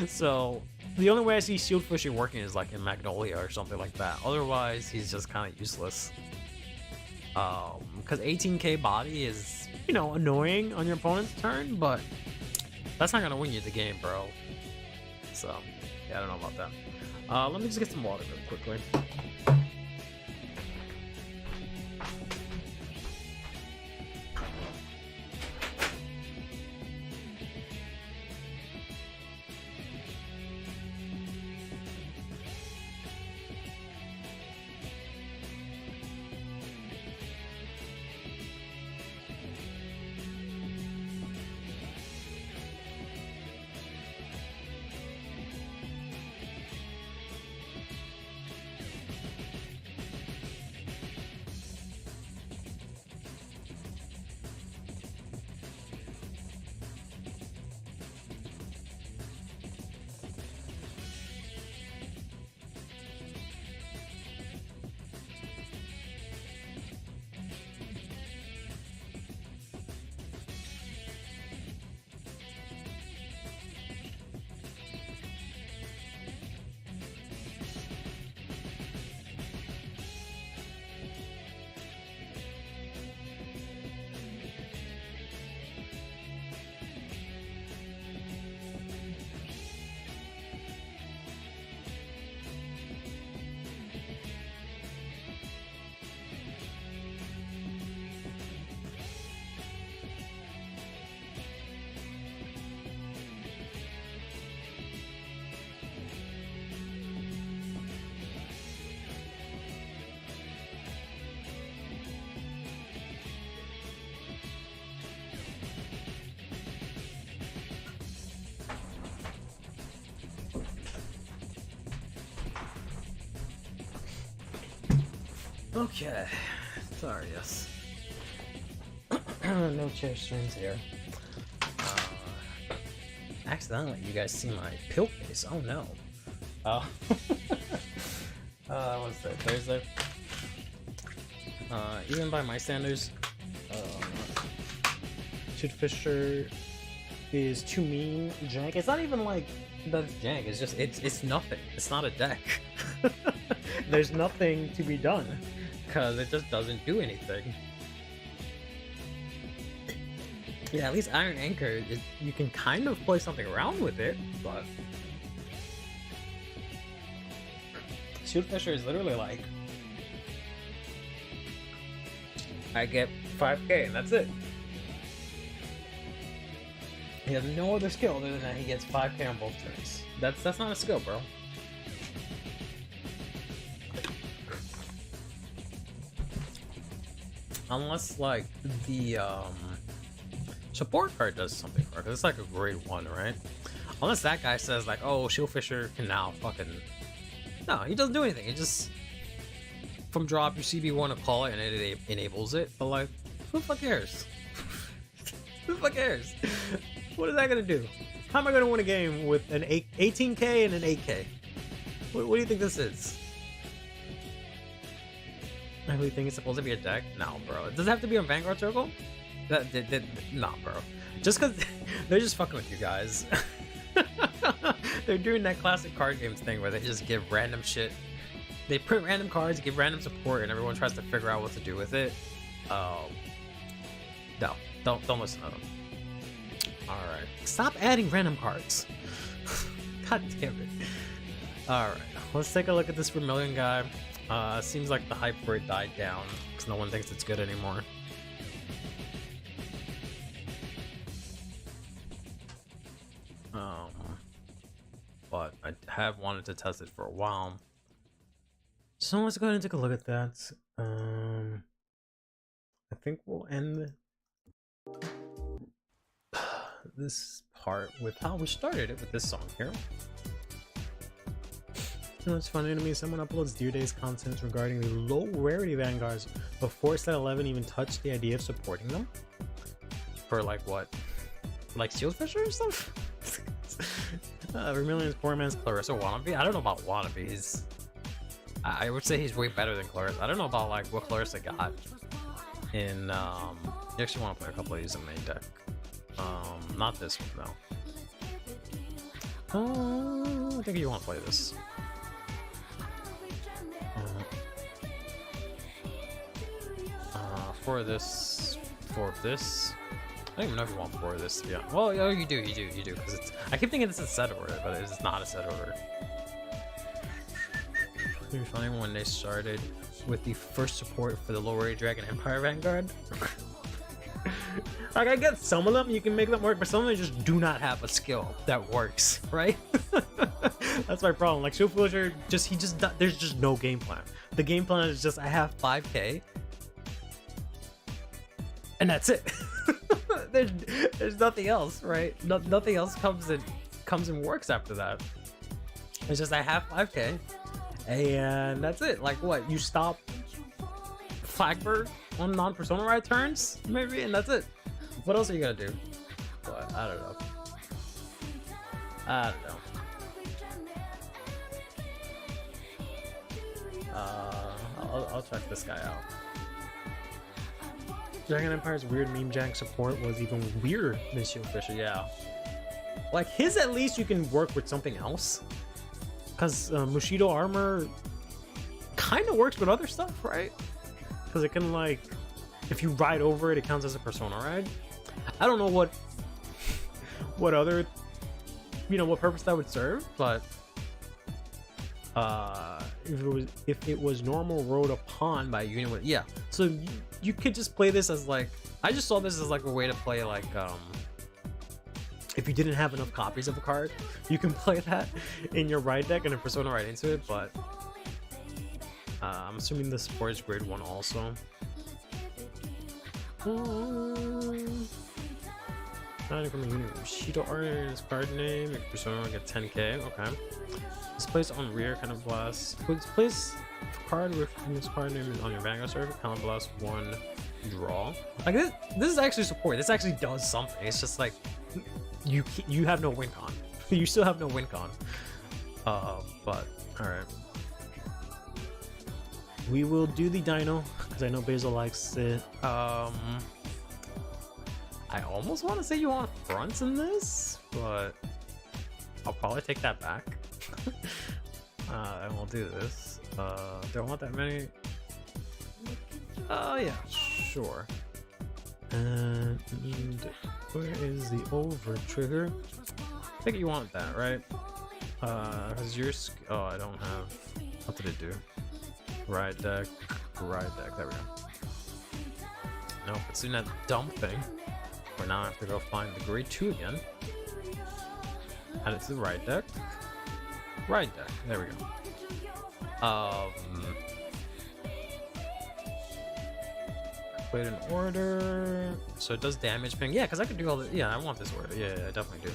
So the only way I see Shield Fisher working is like in Magnolia or something like that. Otherwise, he's just kind of useless. Because 18k body is, you know, annoying on your opponent's turn, but that's not gonna win you the game, bro. So yeah, I don't know about that. Let me just get some water real quickly. Okay. Sorry, yes. No chair strings here. Accidentally, you guys see my pill case. Oh no. What's that? Thursday? Even by my standards, Shoot Fisher is too mean. Jank. It's not even like that's jank. It's just it's nothing. It's not a deck. There's nothing to be done because it just doesn't do anything. Yeah, at least Iron Anchor, you can kind of play something around with it, but Shoot Fisher is literally like, I get 5k and that's it. He has no other skill other than that he gets 5k on both turns. That's not a skill, bro. Unless like the support card does something for it, 'cause it's like a grade 1, right? Unless that guy says like, oh, Shield Fisher can now fucking... No, he doesn't do anything. He just from drop your CB1 to call it and it enables it. But like, who the fuck cares? Who the fuck cares? What is that gonna do? How am I gonna win a game with an 18k and an 8k? What do you think this is? I really think it's supposed to be a deck? No, bro. Does it have to be on Vanguard Circle? Nah, bro. Just because they're just fucking with you guys. They're doing that classic card games thing where they just give random shit. They print random cards, give random support, and everyone tries to figure out what to do with it. No, don't listen to them. Alright. Stop adding random cards. God damn it. Alright, let's take a look at this Vermilion guy. Seems like the hype for it died down because no one thinks it's good anymore. But I have wanted to test it for a while. So let's go ahead and take a look at that. I think we'll end this part with how we started it with this song here. You know, it's funny to me, someone uploads Dear Days content regarding the low rarity vanguards before set 11 even touched the idea of supporting them. For like what? Like Shield Fisher or stuff? Vermilion's poor man's Clarissa wannabe? I don't know about wannabe. I would say he's way better than Clarissa. I don't know about like what Clarissa got in you actually want to play a couple of these in main deck. Not this one though. I think you want to play this. For this, I don't even know if you want 4 of this. Yeah. Well, oh, you do, because it's. I keep thinking it's a set order, but it's not a set order. It was funny when they started with the first support for the lower age Dragon Empire Vanguard. Like, I get some of them, you can make them work, but some of them just do not have a skill that works, right? That's my problem. Like, Shield Fisher, there's just no game plan. The game plan is just, I have 5k, and that's it. There's nothing else, right? Nothing else comes and works after that. It's just, I have 5k, and that's it. Like, what? You stop Flagberg on non-persona ride turns, maybe, and that's it. What else are you gonna do? But I don't know. I'll check this guy out. Dragon Empire's weird meme jank support was even weirder than Shield Fisher, yeah. Like, his at least you can work with something else. Because Mushido armor kind of works with other stuff, right? Because it can, like, if you ride over it, it counts as a persona ride. I don't know what other, what purpose that would serve, but if it was normal rode upon by Union, yeah. So you could just play this as like, I just saw this as like a way to play like if you didn't have enough copies of a card, you can play that in your ride deck and a persona right into it. But I'm assuming the support is grade 1 also. Not from a unit. Shido Artist card name, persona get 10k. Okay. This plays on rear kind of blast. This plays card with this card name on your Vanguard server, Counter Blast 1 draw. Like this is actually support. This actually does something. It's just like you have no win con. You still have no win con. But alright. We will do the dino because I know Basil likes it. I almost want to say you want fronts in this, but I'll probably take that back. And we'll do this. Don't want that many. Yeah, sure. And where is the over trigger? I think you want that, right? Has your oh, I don't have. What did it do? Ride deck, there we go. Nope, it's doing that dumb thing where now I have to go find the grade 2 again. Add it to the ride deck. Ride deck, there we go. Put an order. So it does damage ping. Yeah, because I could do all the I want this order. Yeah, I definitely do.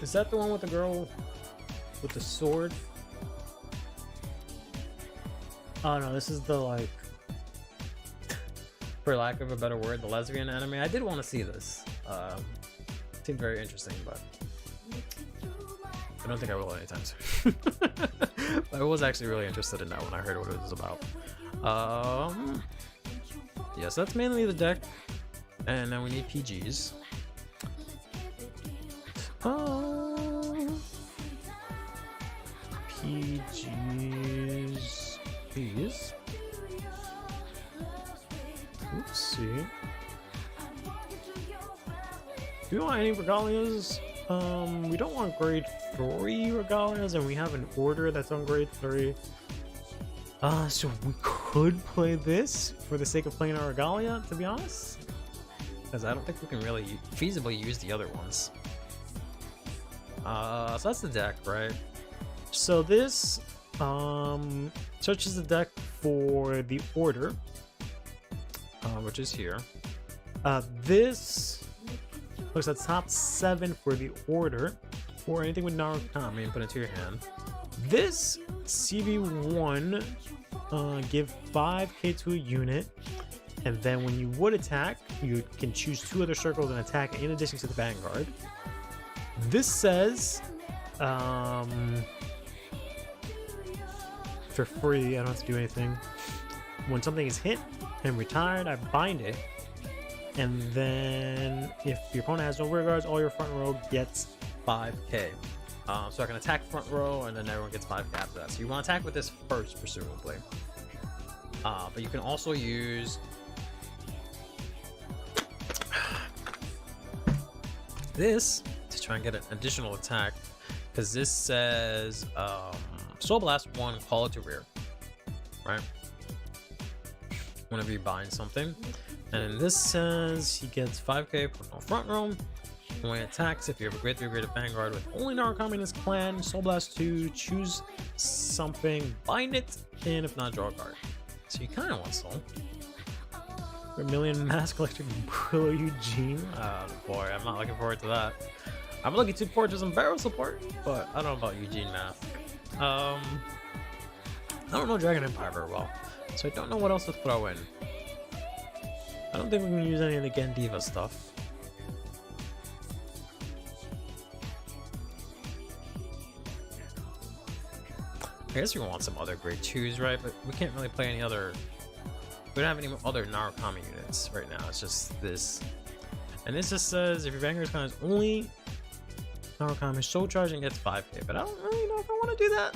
Is that the one with the girl with the sword? Oh no, this is the, like, for lack of a better word, the lesbian anime. I did want to see this. It seemed very interesting, but I don't think I will anytime soon. I was actually really interested in that when I heard what it was about. Yes, that's mainly the deck, and then we need PGs. PGs, please. Let's see. Do we want any regalias? We don't want grade 3 regalias, and we have an order that's on grade 3. So we could play this for the sake of playing our regalia, to be honest, because I don't think we can really feasibly use the other ones. So that's the deck, right? So this searches the deck for the order, which is here. This looks at top 7 for the order, or anything with Narukami, and put it to your hand. This CV1 give 5k to a unit, and then when you would attack, you can choose 2 other circles and attack in addition to the Vanguard. This says for free, I don't have to do anything. When something is hit and retired, I bind it, and then if your opponent has no rear guards, all your front row gets 5k. So I can attack front row, and then everyone gets 5k after that. So you want to attack with this first, presumably. But you can also use this to try and get an additional attack, because this says Soul Blast 1, call it to rear, right? Whenever you bind something. And this says he gets 5k personal front row. When he attacks, if you have a grade 3 grade of Vanguard with only Narukami in his clan, Soul Blast 2, choose something, bind it, and if not, draw a card. So you kind of want Soul. Vermilion Mask Electric Willow Eugene. Oh boy, I'm not looking forward to that. I'm looking too forward to some barrel support, but I don't know about Eugene Mask. I don't know Dragon Empire very well, so I don't know what else to throw in. I don't think we can use any of the Gendiva stuff. I guess we want some other grade 2s, right? But we can't really play any other. We don't have any other Narukami units right now. It's just this. And this just says if your Vanguard clan is only Narukami, soul charge and gets 5k. But I don't really know if I want to do that.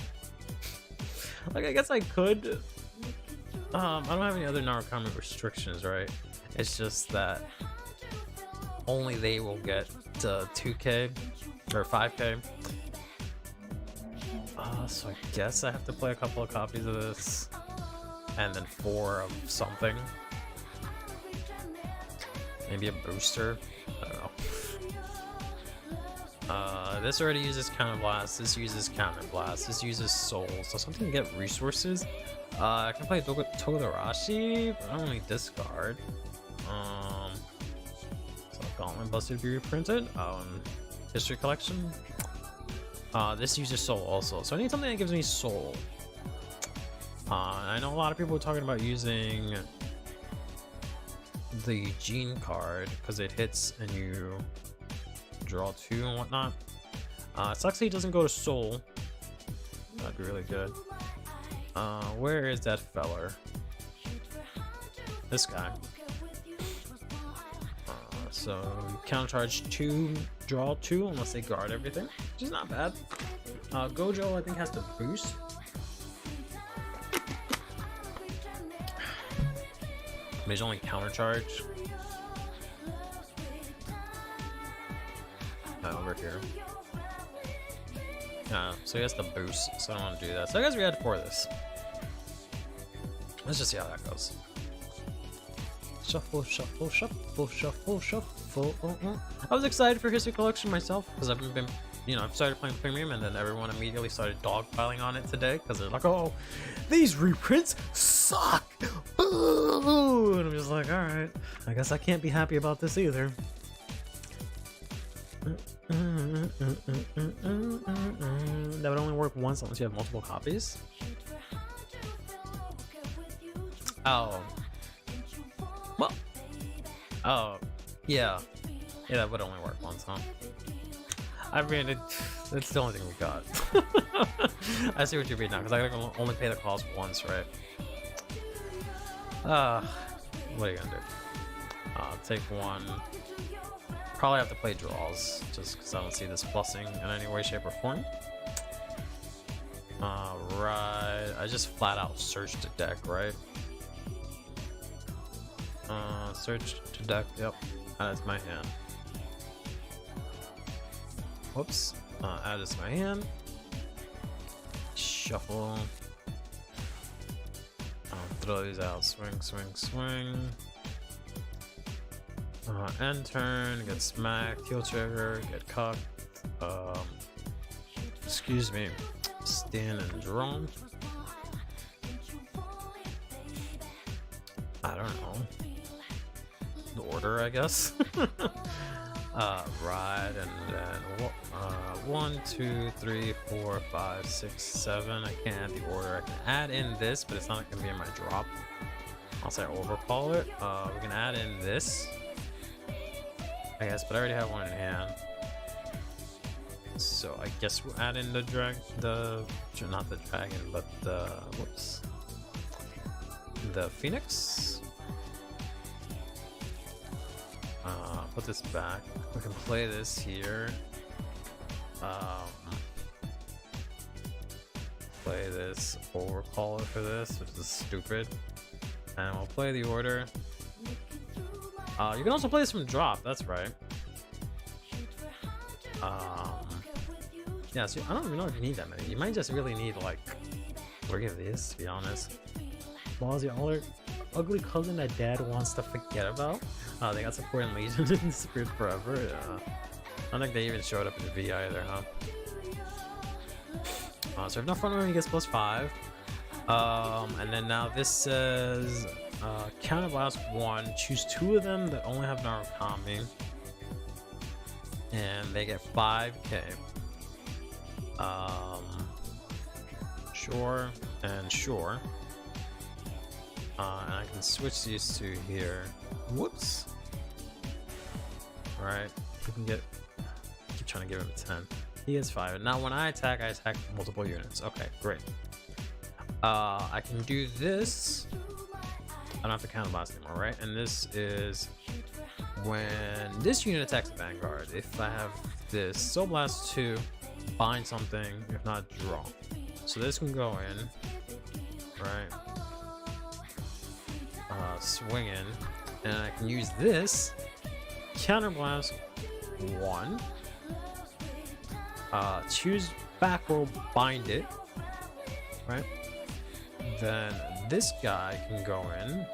Like, I guess I could. I don't have any other Narukami restrictions, right? It's just that only they will get 2k or 5k. So I guess I have to play a couple of copies of this, and then 4 of something. Maybe a booster. I don't know. This already uses Counter Blast. This uses Counter Blast. This uses Soul. So something to get resources. I can play Togedarashi, but I don't need discard. So Gauntlet Buster to be reprinted. History collection. This uses soul also, so I need something that gives me soul. I know a lot of people are talking about using the gene card because it hits and you draw 2 and whatnot. It sucks that he doesn't go to soul. That'd be really good. Where is that feller? This guy. So countercharge 2, draw 2 unless they guard everything, which is not bad. Gojo I think has to boost. But he's only countercharge. Over here. So he has to boost, so I don't want to do that. So I guess we had for this. Let's just see how that goes. Shuffle, shuffle, shuffle, shuffle, shuffle. I was excited for History Collection myself because I've been, you know, I've started playing Premium and then everyone immediately started dogpiling on it today because they're like, oh, these reprints suck. Boo! And I'm just like, all right, I guess I can't be happy about this either. That would only work once unless you have multiple copies. Oh. Well. Oh. Yeah. Yeah, that would only work once, huh? I mean, it's the only thing we got. I see what you mean now, because I can only pay the cost once, right? What are you gonna do? Take one. Probably have to play draws, just because I don't see this plussing in any way, shape, or form. Right. I just flat out searched the deck, right? Search to deck. Yep. Add to my hand. Whoops. Add this to my hand. Shuffle. Throw these out. Swing, swing, swing. End turn. Get smacked. Heal trigger. Get cucked. Excuse me. Stand and draw. I don't know. The order, I guess. Right, and then 1, 2, 3, 4, 5, 6, 7. I can't add the order. I can add in this, but it's not gonna be in my drop. I'll say overcall it. We can add in this, I guess, but I already have one in hand. So I guess we'll add in the not the dragon, but the the phoenix. Put this back. We can play this here. Play this overcall it for this, which is stupid. And we'll play the order. You can also play this from drop. That's right. Yeah, so I don't even know if you need that many. You might just really need like 3 of these, to be honest. Ballsy alert. Ugly cousin that dad wants to forget about. They got support in Legion and disappeared forever. I don't think they even showed up in the V either, huh? So if no front row, he gets +5. And then now this says counterblast 1. Choose 2 of them that only have Narukami, and they get 5k. Sure and sure. And I can switch these two here. Whoops. Alright, he can get. Keep trying to give him 10. He gets 5. And now when I attack multiple units. Okay, great. I can do this. I don't have to counterblast anymore, right? And this is when this unit attacks the Vanguard. If I have this Soul Blast 2, bind something, if not draw. So this can go in, right? Swing in, and I can use this counterblast 1. Choose back row, bind it, right? Then this guy can go in,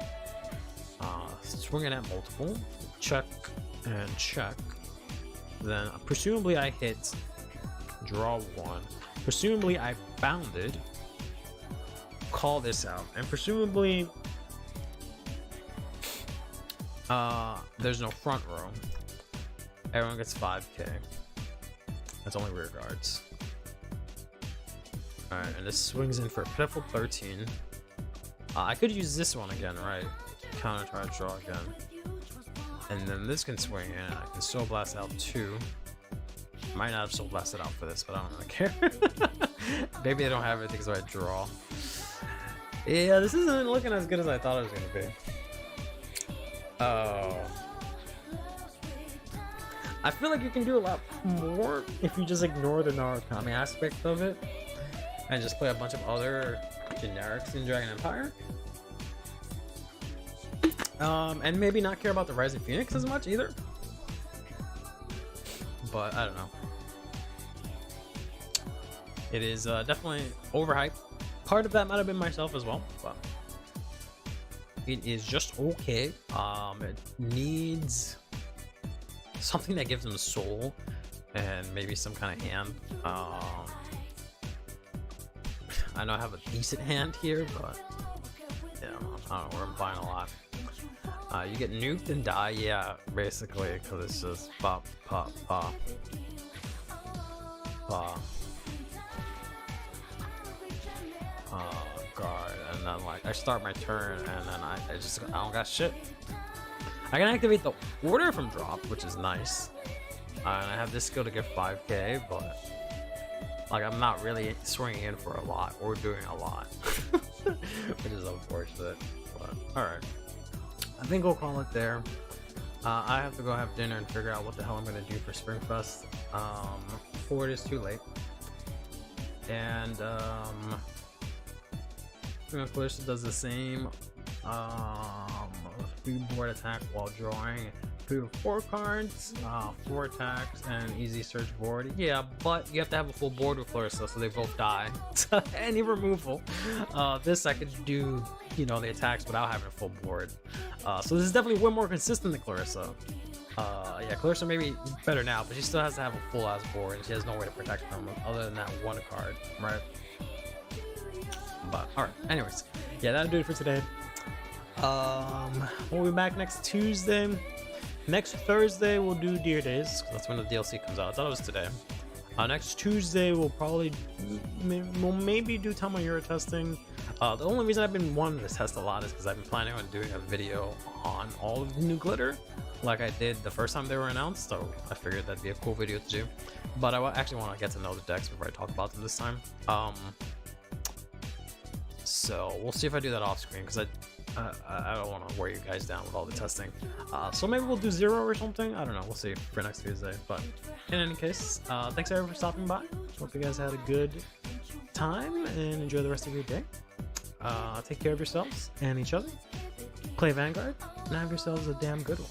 swing it at multiple, check and check. Then presumably I hit, draw 1. Presumably I bounded, call this out, and presumably there's no front row. Everyone gets 5k. That's only rear guards. Alright, and this swings in for a pitiful 13. I could use this one again, right? Counter try to draw again. And then this can swing in. I can Soul Blast out 2. Might not have Soul Blasted out for this, but I don't really care. Maybe I don't have anything, so I draw. Yeah, this isn't looking as good as I thought it was going to be. Oh. I feel like you can do a lot more if you just ignore the Narukami aspect of it and just play a bunch of other generics in Dragon Empire. And maybe not care about the Rising Phoenix as much either. But I don't know. It is definitely overhyped. Part of that might have been myself as well, but it is just okay. It needs something that gives them soul and maybe some kind of hand. I know I have a decent hand here, but yeah, I don't know where I'm buying a lot. You get nuked and die, yeah, basically, because it's just pop, pop, pop, pop. Oh god, and then like I start my turn and then I don't got shit. I can activate the order from drop, which is nice, and I have this skill to give 5k, but like I'm not really swinging in for a lot or doing a lot, which is unfortunate. But all right, I think we'll call it there. I have to go have dinner and figure out what the hell I'm gonna do for Springfest before it is too late. And Clarissa does the same free board attack while drawing 2 to 4 cards, 4 attacks, and easy search board. Yeah, but you have to have a full board with Clarissa, so they both die. Any removal. This I could do, you know, the attacks without having a full board. So this is definitely way more consistent than Clarissa. Yeah, Clarissa may be better now, but she still has to have a full ass board, and she has no way to protect from them other than that one card, right? But alright, anyways, yeah, that'll do it for today. We'll be back next Tuesday. Next Thursday we'll do Deer Days, 'cause that's when the DLC comes out. I thought it was today. Next Tuesday we'll probably maybe do Tamayura testing. The only reason I've been wanting to test a lot is because I've been planning on doing a video on all of the new glitter, like I did the first time they were announced. So I figured that'd be a cool video to do. But I actually want to get to know the decks before I talk about them this time. So we'll see if I do that off screen, because I don't want to wear you guys down with all the testing. So maybe we'll do 0 or something. I don't know. We'll see for next Tuesday. But in any case, thanks everyone for stopping by. Hope you guys had a good time and enjoy the rest of your day. Take care of yourselves and each other. Play Vanguard and have yourselves a damn good one.